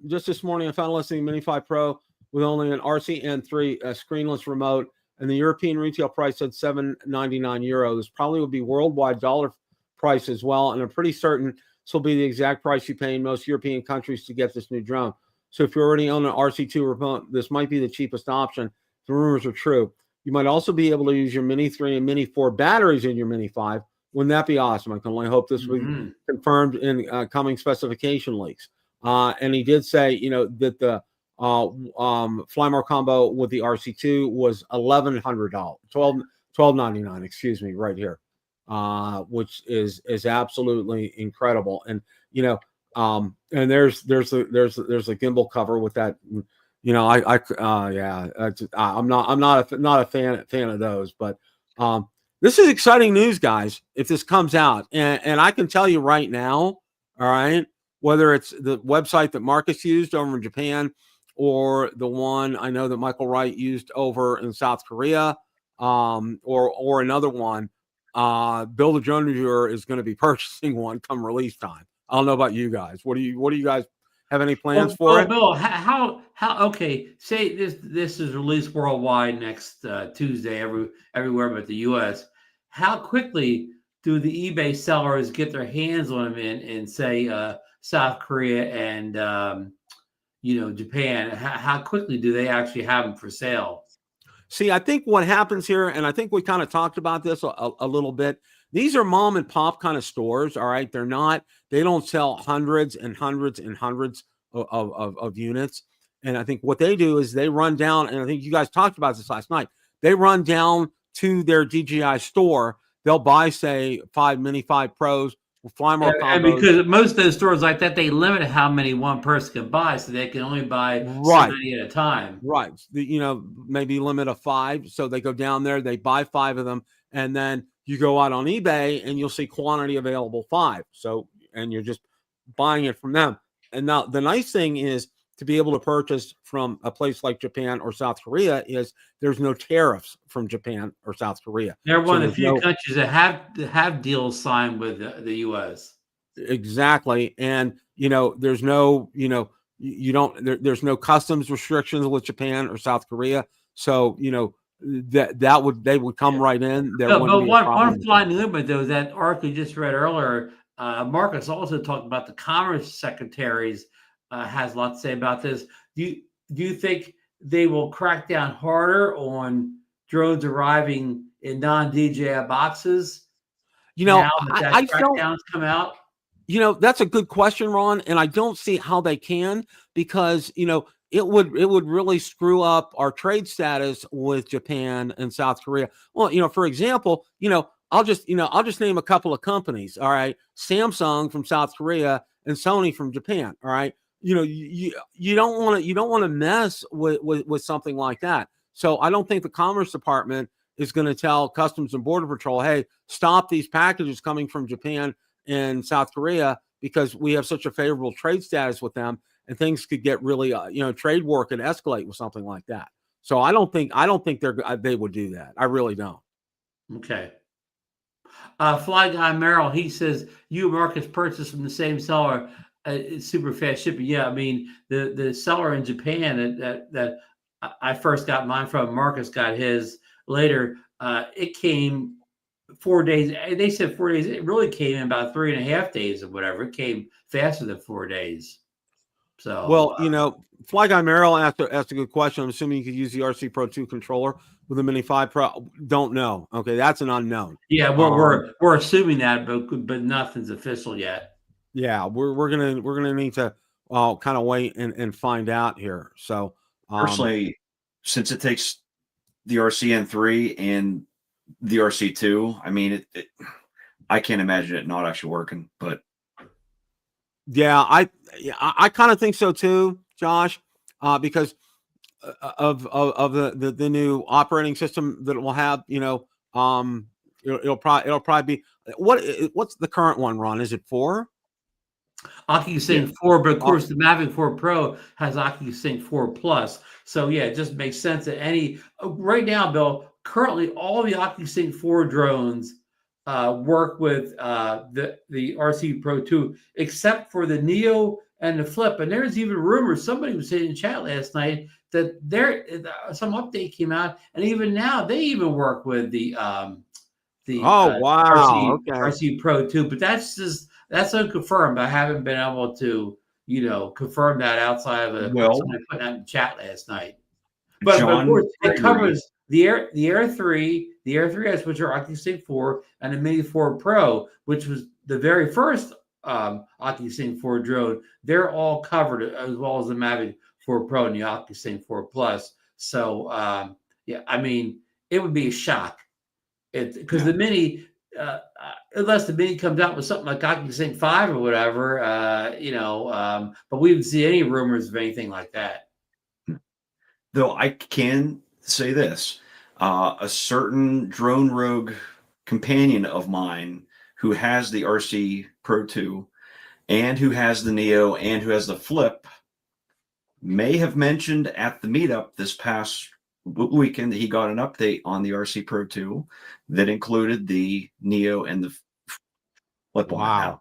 just this morning I found a listing Mini 5 Pro with only an RC-N2 screenless remote, and the European retail price said €799. This probably would be worldwide dollar price as well, and I'm pretty certain this will be the exact price you pay in most European countries to get this new drone. So if you already own an RC-2 remote, this might be the cheapest option. The rumors are true. You might also be able to use your Mini 3 and Mini 4 batteries in your Mini 5. Wouldn't that be awesome? I can only hope this will be confirmed in coming specification leaks. And he did say, that the Flymore combo with the RC-2 was $1,100, $1,299, excuse me, right here, which is absolutely incredible. And And there's a gimbal cover with that. You know, I'm not a fan of those, but this is exciting news, guys. If this comes out, and I can tell you right now, all right, whether it's the website that Marcus used over in Japan or the one I know that Michael Wright used over in South Korea, or another one, Bill the Drone Reviewer is going to be purchasing one come release time. I don't know about you guys. What do you guys have any plans for it? Bill, how okay, say this is released worldwide next Tuesday everywhere but the US. How quickly do the eBay sellers get their hands on them in say South Korea and Japan? How quickly do they actually have them for sale? See, I think what happens here, and I think we kind of talked about this a little bit. These are mom and pop kind of stores, all right? They don't sell hundreds and hundreds and hundreds of units. And I think what they do is they run down, and I think you guys talked about this last night. They run down to their DJI store. They'll buy, say, 5 Mini 5 Pros, fly more combos. And because most of those stores like that, they limit how many one person can buy, so they can only buy so many at a time. Right. Maybe limit of 5. So they go down there, they buy 5 of them, and then you go out on eBay and you'll see quantity available 5. So, and you're just buying it from them. And now the nice thing is to be able to purchase from a place like Japan or South Korea is there's no tariffs from Japan or South Korea. They're one of the few countries that have deals signed with the U.S. Exactly. And, there's no, there's no customs restrictions with Japan or South Korea. So, they would come right in. But one flying limit, though, that article you just read earlier, Marcus also talked about the Commerce Secretaries has a lot to say about this. Do you think they will crack down harder on drones arriving in non-DJI boxes? Now that crackdown's come out. That's a good question, Ron, and I don't see how they can because it would really screw up our trade status with Japan and South Korea. Well, for example, I'll just name a couple of companies. All right, Samsung from South Korea and Sony from Japan. All right, you don't want to mess with something like that. So I don't think the Commerce Department is going to tell Customs and Border Patrol, hey, stop these packages coming from Japan and South Korea because we have such a favorable trade status with them, and things could get really, trade war could escalate with something like that. So I don't think they would do that. I really don't. Okay. Fly Guy Merrill, he says you Marcus purchased from the same seller. It's super fast shipping. Yeah, I mean the seller in Japan that I first got mine from, Marcus got his later. It came 4 days. They said 4 days. It really came in about 3.5 days or whatever. It came faster than 4 days. So well, Fly Guy Merrill asked a good question. I'm assuming you could use the RC Pro 2 controller with a Mini 5 Pro. Don't know. Okay, that's an unknown. Yeah, we're assuming that, but nothing's official yet. Yeah, we're gonna need to kind of wait and find out here. So personally, since it takes the RC-N3 and the RC-2, I mean, I can't imagine it not actually working. But yeah, I kind of think so too, Josh, because of the new operating system that it will have. It'll probably be what's the current one, Ron? Is it 4? OcuSync 4, but of course the Mavic 4 Pro has OcuSync 4 Plus. So yeah, it just makes sense that right now, Bill, currently all the OcuSync 4 drones work with the RC Pro 2, except for the Neo and the Flip. And there's even rumors, somebody was saying in chat last night that some update came out, and even now they even work with the RC Pro 2, but that's unconfirmed. I haven't been able to, confirm that outside of somebody putting out in chat last night. But of course, it covers the Air 3, the Air 3S, which are OcuSync 4, and the Mini 4 Pro, which was the very first OcuSync 4 drone. They're all covered, as well as the Mavic 4 Pro and the OcuSync 4 Plus. So, yeah, I mean, it would be a shock. Because the Mini, unless the Mini comes out with something like OcuSync 5 or whatever, but we didn't see any rumors of anything like that. Though I can say this, a certain drone rogue companion of mine who has the RC Pro 2 and who has the Neo and who has the Flip may have mentioned at the meetup this past weekend that he got an update on the RC Pro 2 that included the Neo and the Flip. Wow.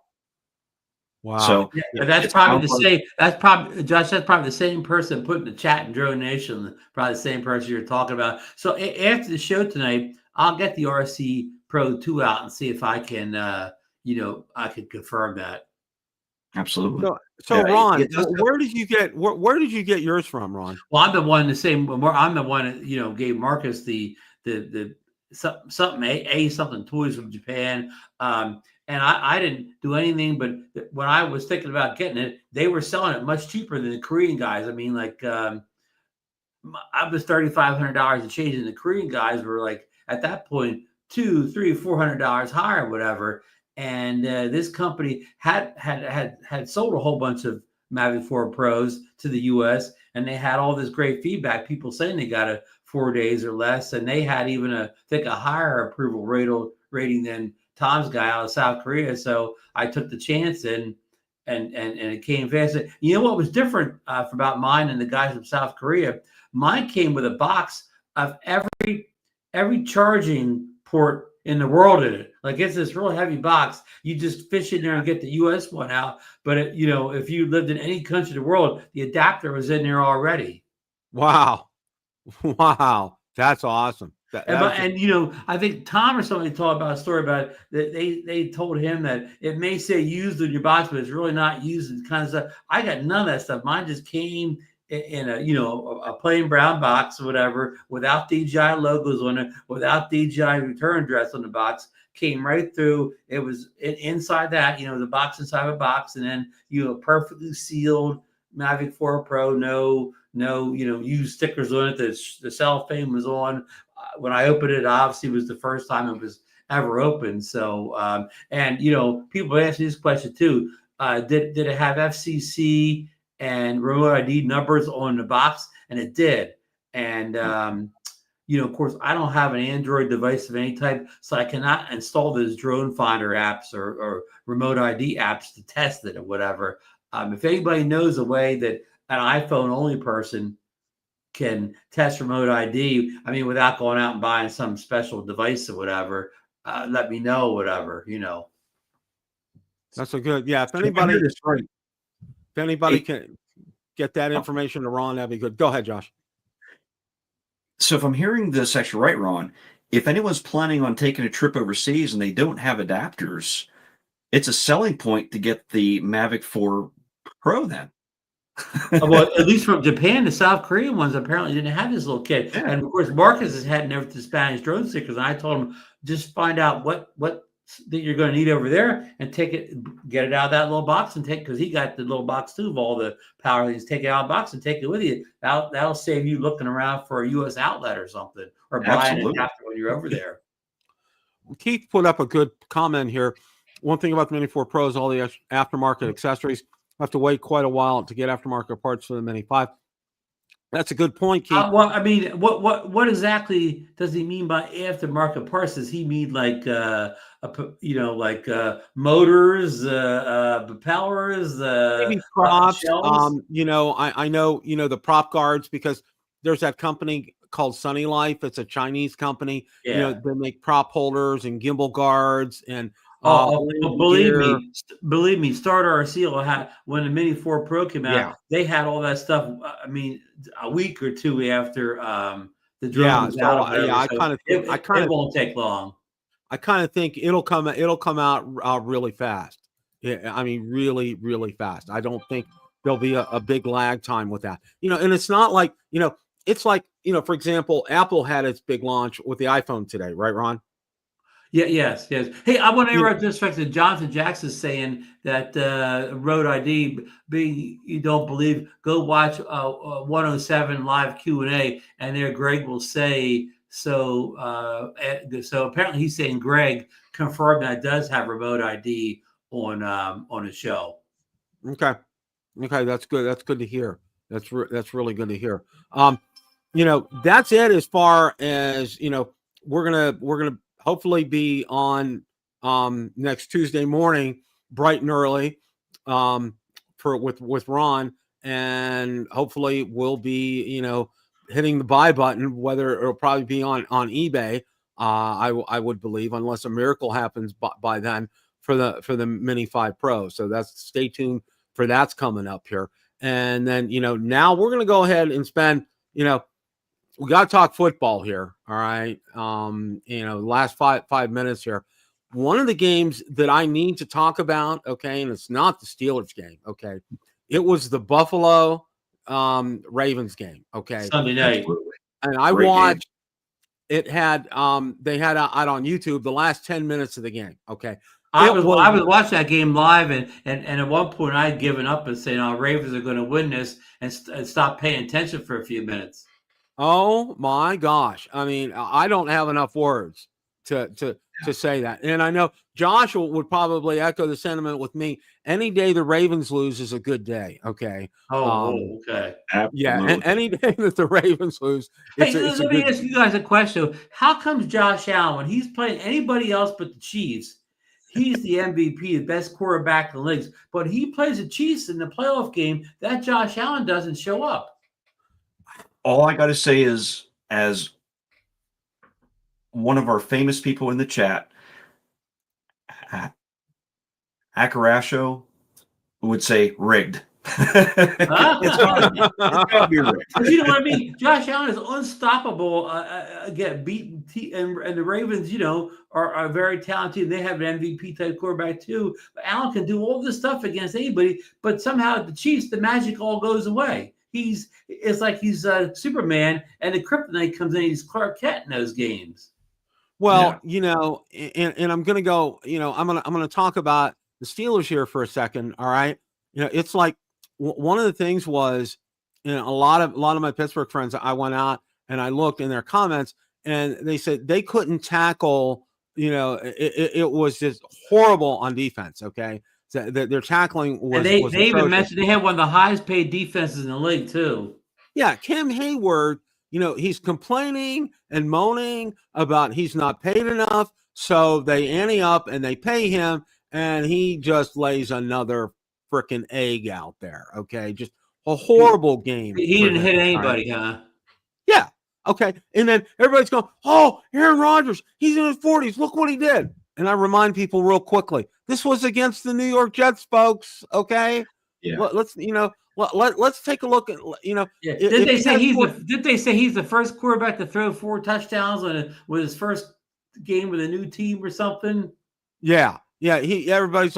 Wow. So yeah, that's probably the same. That's probably Josh. That's probably the same person put in the chat in Drone Nation. Probably the same person you're talking about. So after the show tonight, I'll get the RC Pro 2 out and see if I can, I can confirm that. Absolutely. So yeah, Ron, where did you get yours from, Ron? Well, I'm the one I'm the one that gave Marcus the something toys from Japan. And I didn't do anything, but when I was thinking about getting it, they were selling it much cheaper than the Korean guys. I mean, like I was $3,500 and change, and the Korean guys were like at that point $200, $300, $400 higher, whatever. And this company had sold a whole bunch of Mavic 4 Pros to the U.S. and they had all this great feedback. People saying they got it 4 days or less, and they had even a higher approval rating than Tom's guy out of South Korea. So I took the chance and it came fast. You know what was different about mine and the guys from South Korea? Mine came with a box of every charging port in the world in it. Like it's this real heavy box. You just fish in there and get the US one out. But if you lived in any country in the world, the adapter was in there already. Wow. That's awesome. I think Tom or somebody told about a story about that they told him that it may say used in your box, but it's really not used and kind of stuff. I got none of that stuff. Mine just came in a plain brown box or whatever, without DJI logos on it, without DJI return address on the box. Came right through. It was inside that, the box inside of a box, and then perfectly sealed Mavic 4 Pro. No, used stickers on it. The cellophane was on. When I opened it, obviously it was the first time it was ever opened. So, people ask me this question too. Did it have FCC and remote ID numbers on the box? And it did. And, of course, I don't have an Android device of any type, so I cannot install those drone finder apps or remote ID apps to test it or whatever. If anybody knows a way that an iPhone only person can test remote ID, without going out and buying some special device or whatever, let me know, whatever, That's a good, yeah. If anybody can get that information to Ron, that'd be good. Go ahead, Josh. So if I'm hearing this actually right, Ron, if anyone's planning on taking a trip overseas and they don't have adapters, it's a selling point to get the Mavic 4 Pro then. Well, at least from Japan, the South Korean ones apparently didn't have this little kit. Yeah. And of course, Marcus has had never to Spanish drone stickers. And I told him, just find out what that you're going to need over there and take it, get it out of that little box and take, because he got the little box too of all the power things. Take it out of the box and take it with you. That'll save you looking around for a U.S. outlet or something, or buying an adapter when you're over there. Keith put up a good comment here. One thing about the Mini 4 Pro is all the aftermarket accessories. Have to wait quite a while to get aftermarket parts for the Mini 5. That's a good point, Keith. What exactly does he mean by aftermarket parts? Does he mean like motors, propellers, maybe props? I know the prop guards, because there's that company called Sunny Life. It's a Chinese company. Yeah. They make prop holders and gimbal guards and. Believe me, Start RC when the Mini 4 Pro came out, they had all that stuff. A week or two after the drone was out. It won't take long. I kind of think it'll come out really fast. Yeah, really, really fast. I don't think there'll be a big lag time with that. And it's not like it's like for example, Apple had its big launch with the iPhone today, right, Ron? Yeah, yes. Hey, I want to interrupt this fact that Jonathan Jackson's saying that Road ID, being you don't believe, go watch 107 live Q&A, and there Greg will say So so apparently he's saying Greg confirmed that it does have remote ID on the show. Okay, that's good. That's good to hear. That's really good to hear. That's it as far as we're gonna hopefully be on next Tuesday morning, bright and early, with Ron, and hopefully we'll be hitting the buy button. Whether it'll probably be on eBay, I would believe, unless a miracle happens by then for the Mini 5 Pro. So stay tuned for that's coming up here. And then now we're gonna go ahead and spend we got to talk football here. All right. Last five minutes here. One of the games that I need to talk about, okay, and it's not the Steelers game, okay. It was the Buffalo Ravens game, okay. Sunday night. Absolutely. And I Great watched it had they had out on YouTube the last 10 minutes of the game, okay. I was watching that game live, and at one point I had given up and saying, "Oh, Ravens are going to win this," and stop paying attention for a few minutes. Oh my gosh! I mean, I don't have enough words to say that, and I know Josh would probably echo the sentiment with me. Any day the Ravens lose is a good day. Okay. Okay. Absolutely. Yeah, any day that the Ravens lose. Hey, let me ask you guys a question. How comes Josh Allen, when he's playing anybody else but the Chiefs, he's the MVP, the best quarterback in the league, but he plays the Chiefs in the playoff game, that Josh Allen doesn't show up? All I got to say is, as one of our famous people in the chat, Akarasho would say rigged. It's gotta be rigged. You know what I mean? Josh Allen is unstoppable. Get beaten, and the Ravens, are very talented. They have an MVP type quarterback too. But Allen can do all this stuff against anybody. But somehow the Chiefs, the magic all goes away. It's like he's Superman, and the kryptonite comes in. He's Clark Kent in those games. Well, and I'm gonna go. I'm gonna talk about the Steelers here for a second. All right. It's like one of the things was, a lot of my Pittsburgh friends. I went out and I looked in their comments, and they said they couldn't tackle. It was just horrible on defense. Okay. So their tackling was. And they was even mentioned they had one of the highest paid defenses in the league too. Yeah, Cam Hayward. He's complaining and moaning about he's not paid enough, so they ante up and they pay him, and he just lays another freaking egg out there. Okay, just a horrible game. He didn't hit anybody, huh? Yeah. Okay, and then everybody's going, "Oh, Aaron Rodgers, he's in his 40s. Look what he did." And I remind people real quickly, this was against the New York Jets, folks. Okay, yeah. Let's let's take a look at Yeah. Did they say he's the first quarterback to throw 4 touchdowns with his first game with a new team or something? Yeah. Everybody's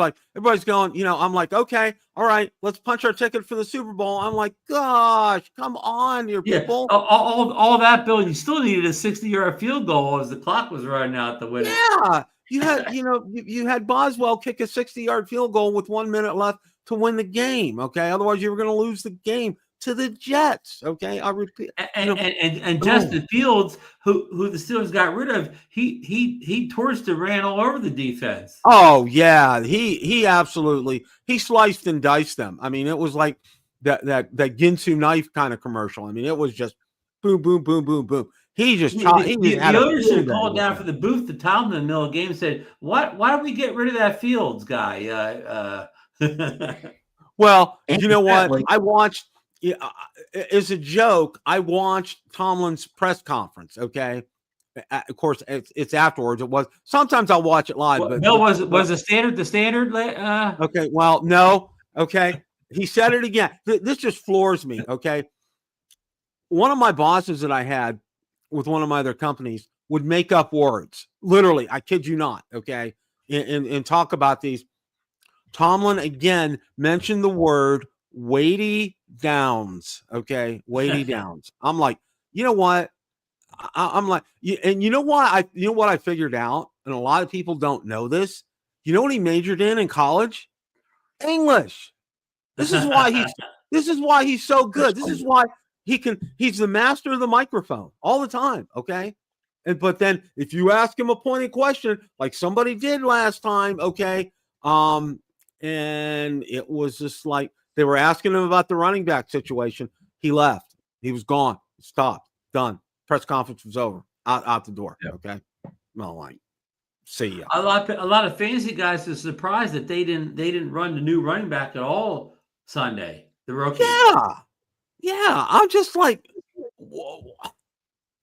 going. I'm like, okay, all right, let's punch our ticket for the Super Bowl. I'm like, gosh, come on, people. All that, Bill. You still needed a 60-yard field goal as the clock was running out to win it. Yeah, you had you had Boswell kick a 60-yard field goal with 1 minute left to win the game. Okay, otherwise you were going to lose the game to the Jets. Okay, I repeat. And Justin Fields, who the Steelers got rid of, he torched and ran all over the defense. Oh yeah, he absolutely sliced and diced them. I mean, it was like that Ginsu knife kind of commercial. I mean, it was just boom, boom, boom, boom, boom. He just the owners should have called down for the booth to Tomlin in the middle of the game and said, Why don't we get rid of that Fields guy? Well, you know what? I watched as a joke. I watched Tomlin's press conference. Okay, of course it's afterwards. It was sometimes I'll watch it live. But Bill, was the standard? Okay, well, no. Okay, he said it again. This just floors me. Okay, one of my bosses that I had with one of my other companies would make up words. Literally, I kid you not. Okay, and talk about these. Tomlin again mentioned the word weighty downs. Okay, weighty downs. I'm like, you know what? I'm like, and you know what? I figured out, and a lot of people don't know this. You know what he majored in college? English. This is why he's so good. This is why he's the master of the microphone all the time. Okay, But then if you ask him a pointed question, like somebody did last time, okay, and it was just like they were asking him about the running back situation. He left. He was gone. Stopped. Done. Press conference was over. Out the door. Yep. Okay. Well, like, see ya. A lot of fantasy guys are surprised that they didn't run the new running back at all Sunday. The rookie. Yeah. I'm just like,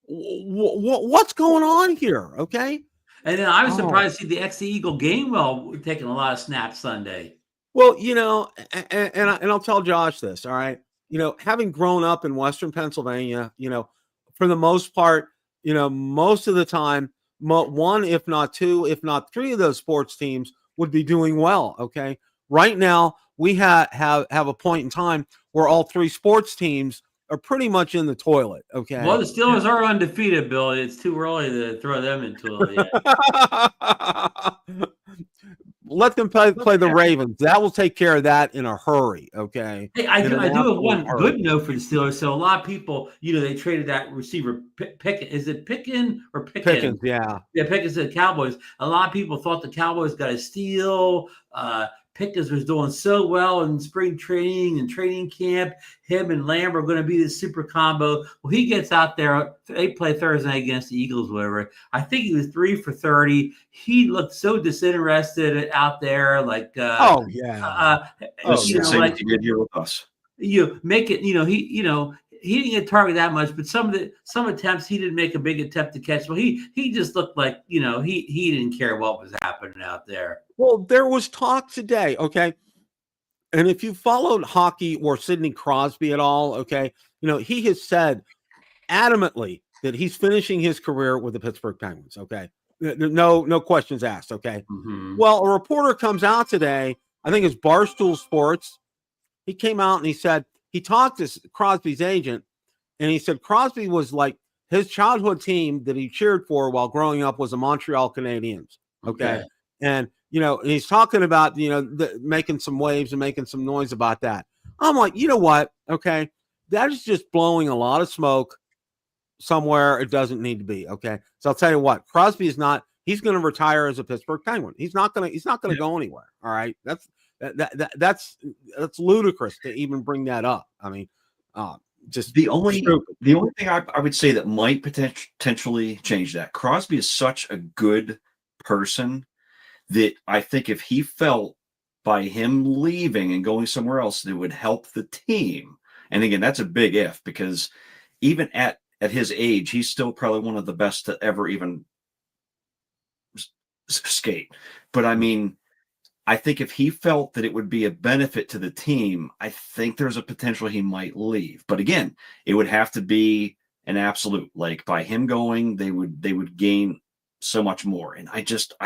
what's going on here? Okay. And then I was surprised to see the XC Eagle Gainwell taking a lot of snaps Sunday. Well, and I'll tell Josh this. All right. Having grown up in Western Pennsylvania, for the most part, most of the time, one, if not two, if not three of those sports teams would be doing well. Okay. Right now, we have a point in time where all three sports teams are pretty much in the toilet. Okay. Well, the Steelers are undefeated, Bill. It's too early to throw them into it yet. Let them play the Ravens. That will take care of that in a hurry. Okay. Hey, I do have one good note for the Steelers. So a lot of people, they traded that receiver Pickens. Is it Pickens or Pickens? Pickens, yeah. Yeah, Pickens to the Cowboys. A lot of people thought the Cowboys got a steal. Pickens was doing so well in spring training and training camp. Him and Lamb are going to be the super combo. Well, he gets out there. They play Thursday night against the Eagles, whatever. I think he was 3 for 30. He looked so disinterested out there. Like, oh yeah. Like he did here with us. Make it. He didn't get targeted that much, but some attempts he didn't make a big attempt to catch. Well, he just looked like he didn't care what was happening out there. Well, there was talk today, okay, and if you followed hockey or Sidney Crosby at all, okay, he has said adamantly that he's finishing his career with the Pittsburgh Penguins. Okay, no questions asked. Okay, mm-hmm. Well, a reporter comes out today. I think it's Barstool Sports. He came out and he said. He talked to Crosby's agent, and he said Crosby was like his childhood team that he cheered for while growing up was the Montreal Canadiens. Okay. And, he's talking about, making some waves and making some noise about that. I'm like, you know what? Okay. That is just blowing a lot of smoke somewhere it doesn't need to be. Okay. So I'll tell you what, Crosby is not, he's going to retire as a Pittsburgh Penguin. He's not going to go anywhere. All right. That's ludicrous to even bring that up. I mean, just the only thing I would say that might potentially change that. Crosby is such a good person that I think if he felt by him leaving and going somewhere else, that would help the team. And again, that's a big if, because even at his age, he's still probably one of the best to ever even skate. But I mean, I think if he felt that it would be a benefit to the team, I think there's a potential he might leave. But again, it would have to be an absolute, like by him going, they would gain so much more. And I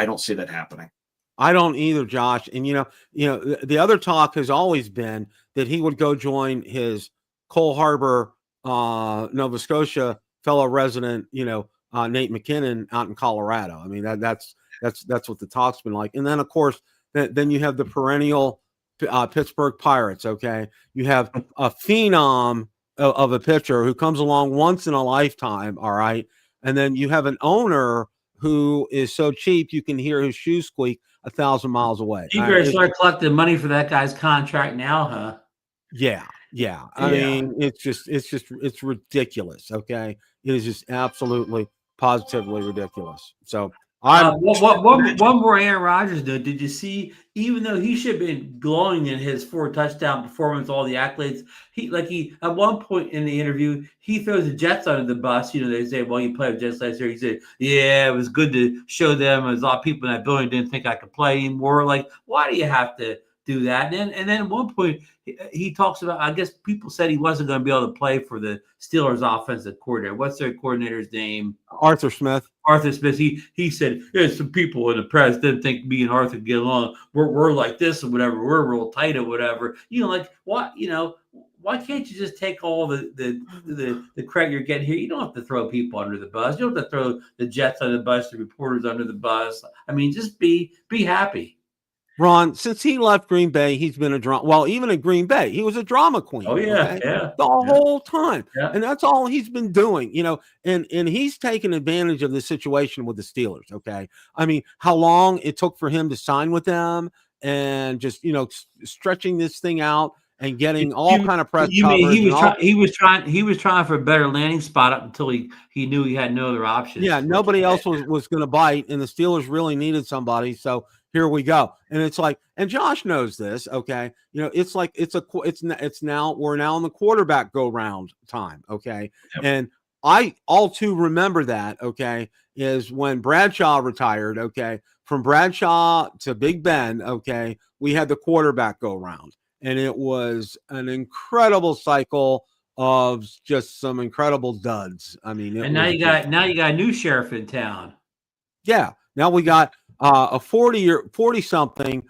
don't see that happening. I don't either, Josh. And, the other talk has always been that he would go join his Cole Harbor, Nova Scotia fellow resident, Nate McKinnon out in Colorado. I mean, that's what the talk's been like. And then, of course, then you have the perennial Pittsburgh Pirates, okay? You have a phenom of a pitcher who comes along once in a lifetime, all right? And then you have an owner who is so cheap you can hear his shoes squeak 1,000 miles away. You better start collecting money for that guy's contract now, huh? Yeah. I mean, it's ridiculous, okay? It is just absolutely, positively ridiculous. So one more Aaron Rodgers though. Did you see? Even though he should have been glowing in his 4 touchdown performance, all the accolades, he at one point in the interview he throws the Jets under the bus. They say, "Well, you played with Jets last year." He said, "Yeah, it was good to show them. There's a lot of people in that building didn't think I could play anymore." Like, why do you have to do that? And then at one point he talks about, I guess people said he wasn't going to be able to play for the Steelers offensive coordinator. What's their coordinator's name? Arthur Smith. He said, "There's some people in the press didn't think me and Arthur get along. We're like this or whatever. We're real tight or whatever." Like what? Why can't you just take all the credit you're getting here? You don't have to throw people under the bus. You don't have to throw the Jets under the bus, the reporters under the bus. I mean, just be happy. Ron, since he left Green Bay, he's been a drama. Well, even in Green Bay, he was a drama queen. Oh yeah, okay? yeah, The whole time, yeah. and that's all he's been doing. And he's taken advantage of the situation with the Steelers. Okay, I mean, how long it took for him to sign with them, and just stretching this thing out and getting all kind of press You mean coverage. he was trying for a better landing spot up until he knew he had no other options. Yeah, nobody else was going to bite, and the Steelers really needed somebody. So here we go. And it's like, and Josh knows this. Okay, it's like we're now in the quarterback go round time. Okay, Yep. and I all too remember that. Okay, is when Bradshaw retired. Okay, from Bradshaw to Big Ben. Okay, we had the quarterback go round, and it was an incredible cycle of just some incredible duds. I mean, and now you got a new sheriff in town. Yeah, now we got a 40 something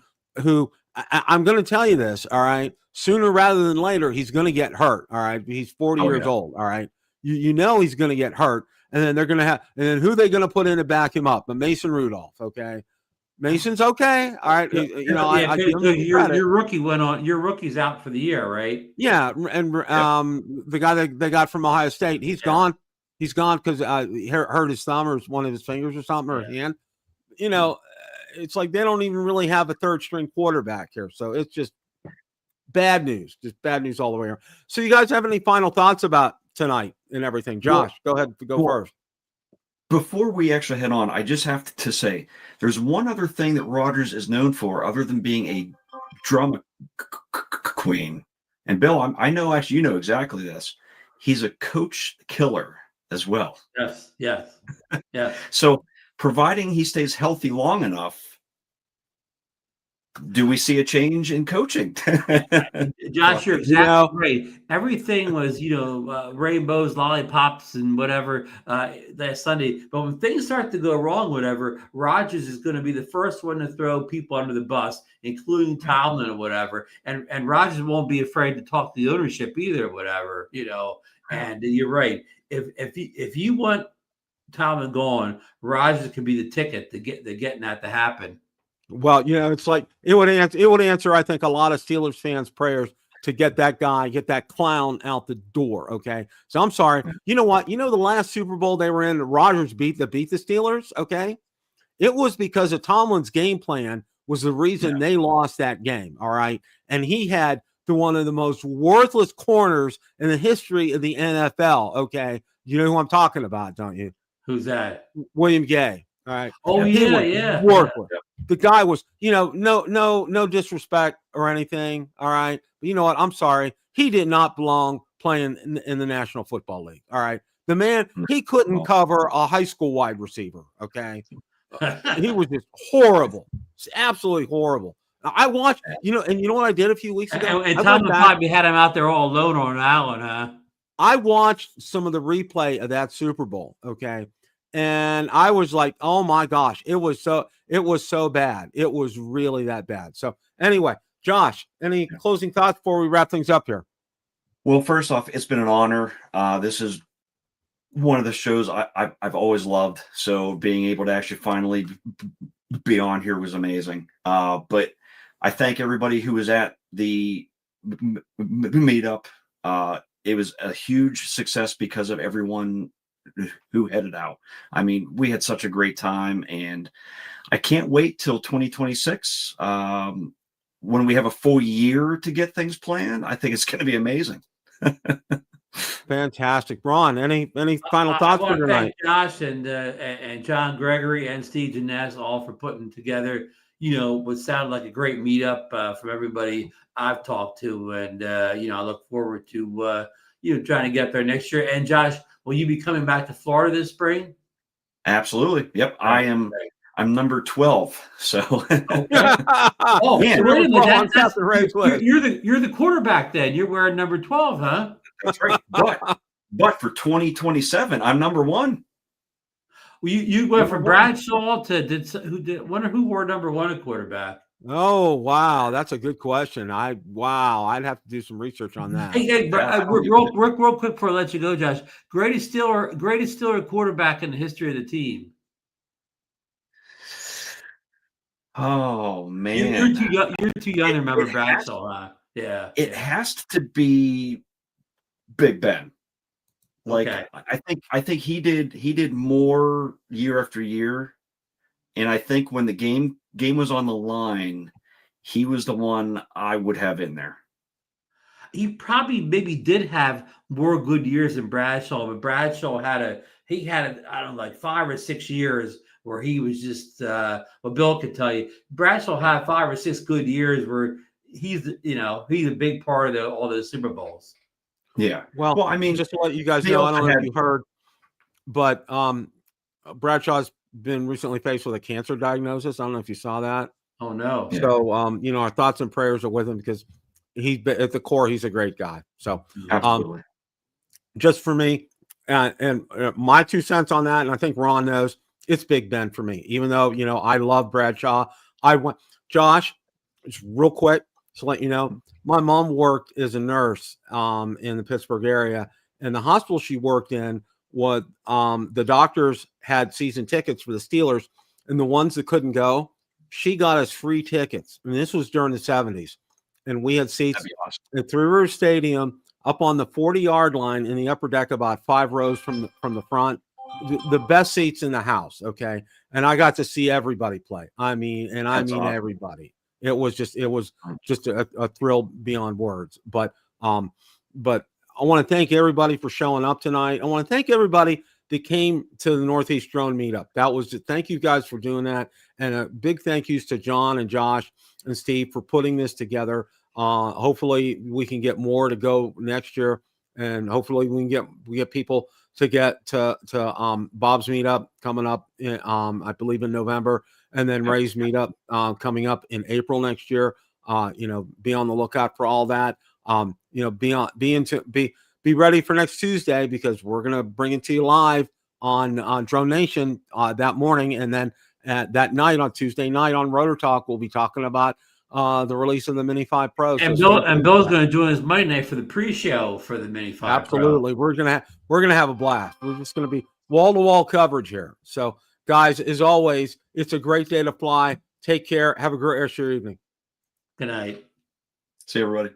who I'm going to tell you this. All right, sooner rather than later, he's going to get hurt. All right, he's 40 years old. All right, he's going to get hurt, and then they're going to and then who are they going to put in to back him up? But Mason Rudolph. Okay. Mason's okay. All right. I give him your rookie your rookie's out for the year, right? Yeah. And the guy that they got from Ohio State, he's gone. He's gone because he hurt his thumb or one of his fingers or something or hand. It's like they don't even really have a third string quarterback here. So it's just bad news. Just bad news all the way around. So you guys have any final thoughts about tonight and everything? Josh, go ahead. Go first. Before we actually head on, I just have to say there's one other thing that Rogers is known for other than being a drama queen. And Bill, I know actually you know exactly this. He's a coach killer as well. Yes. So providing he stays healthy long enough, do we see a change in coaching? Josh, you're exactly right. Everything was, rainbows, lollipops, and whatever that Sunday. But when things start to go wrong, whatever, Rogers is going to be the first one to throw people under the bus, including Tomlin or whatever. And Rogers won't be afraid to talk to the ownership either, whatever, And you're right. If you want Tomlin gone, Rogers can be the ticket to getting that to happen. Well, it's like it would answer, I think, a lot of Steelers fans' prayers to get that clown out the door. Okay. So I'm sorry. You know what? The last Super Bowl they were in, Rodgers beat the Steelers. Okay. It was because of Tomlin's game plan was the reason they lost that game. All right. And he had one of the most worthless corners in the history of the NFL. Okay. You know who I'm talking about, don't you? Who's that? William Gay. All right. Oh, yeah. Worthless. The guy was, no disrespect or anything. All right. But you know what? I'm sorry. He did not belong playing in the National Football League. All right. The man, he couldn't cover a high school wide receiver. Okay. He was just horrible. It's absolutely horrible. I watched, and you know what I did a few weeks ago? And Tomlin probably had him out there all alone on an island, huh? I watched some of the replay of that Super Bowl. Okay. And I was like, oh my gosh, it was so bad. It was really that bad. So anyway, Josh, any closing thoughts before we wrap things up here? Well, first off, it's been an honor. This is one of the shows I've always loved. So being able to actually finally be on here was amazing. But I thank everybody who was at the meetup. It was a huge success because of everyone who headed out. I mean, we had such a great time, and I can't wait till 2026 when we have a full year to get things planned. I think it's going to be amazing. Fantastic. Ron, any final thoughts for tonight? Josh and John Gregory and Steve Janess all for putting together, what sounded like a great meetup from everybody I've talked to. And, I look forward to, trying to get there next year. And Josh, will you be coming back to Florida this spring? Absolutely. Yep. I'm number 12. So oh man, wait a minute. You're the quarterback then. You're wearing number 12, huh? That's right. But for 2027, I'm number 1. Well, you went from Bradshaw to who wore number 1 at quarterback? Oh wow, that's a good question. I'd have to do some research on that. Hey, real quick before I let you go, Josh. Greatest Steeler quarterback in the history of the team. Oh man, You're too young. You're too young to remember Bradshaw. Yeah. It has to be Big Ben. Like Okay. I think he did more year after year, and I think when the game was on the line, he was the one I would have in there. He probably maybe did have more good years than Bradshaw, but Bradshaw had I don't know, like 5 or 6 years where he was just well, Bill could tell you, Bradshaw had 5 or 6 good years where he's a big part of all those Super Bowls. Yeah. Well, I mean, just to let you guys know, I don't know if you heard, but Bradshaw's been recently faced with a cancer diagnosis. I don't know if you saw that. Oh no. So our thoughts and prayers are with him because he's at the core, he's a great guy. So absolutely. Just for me, and my 2 cents on that, and I think Ron knows, it's Big Ben for me. Even though I love Bradshaw, Josh, just real quick to let you know, my mom worked as a nurse in the Pittsburgh area, and the hospital she worked in was the doctors had season tickets for the Steelers, and the ones that couldn't go, she got us free tickets. I mean, this was during the 70s, and we had seats at Three River Stadium up on the 40-yard line in the upper deck, about 5 rows from the front. The best seats in the house, okay? And I got to see everybody play. I mean awesome. Everybody. It was just a thrill beyond words. But I want to thank everybody for showing up tonight. I want to thank everybody that came to the Northeast Drone Meetup. Thank you guys for doing that. And a big thank yous to John and Josh and Steve for putting this together. Hopefully we can get more to go next year, and hopefully we get people to get to Bob's meetup coming up in, I believe in November, and then Ray's meetup coming up in April next year. Be on the lookout for all that. Be ready for next Tuesday, because we're gonna bring it to you live on Drone Nation that morning, and then that night on Tuesday night on Rotor Talk, we'll be talking about the release of the Mini 5 Pro. And Bill's going to join us Monday night for the pre-show for the Mini 5 Absolutely. Pro. We're gonna have a blast. We're just going to be wall-to-wall coverage here. So, guys, as always, it's a great day to fly. Take care. Have a great rest of your evening. Good night. See you, everybody.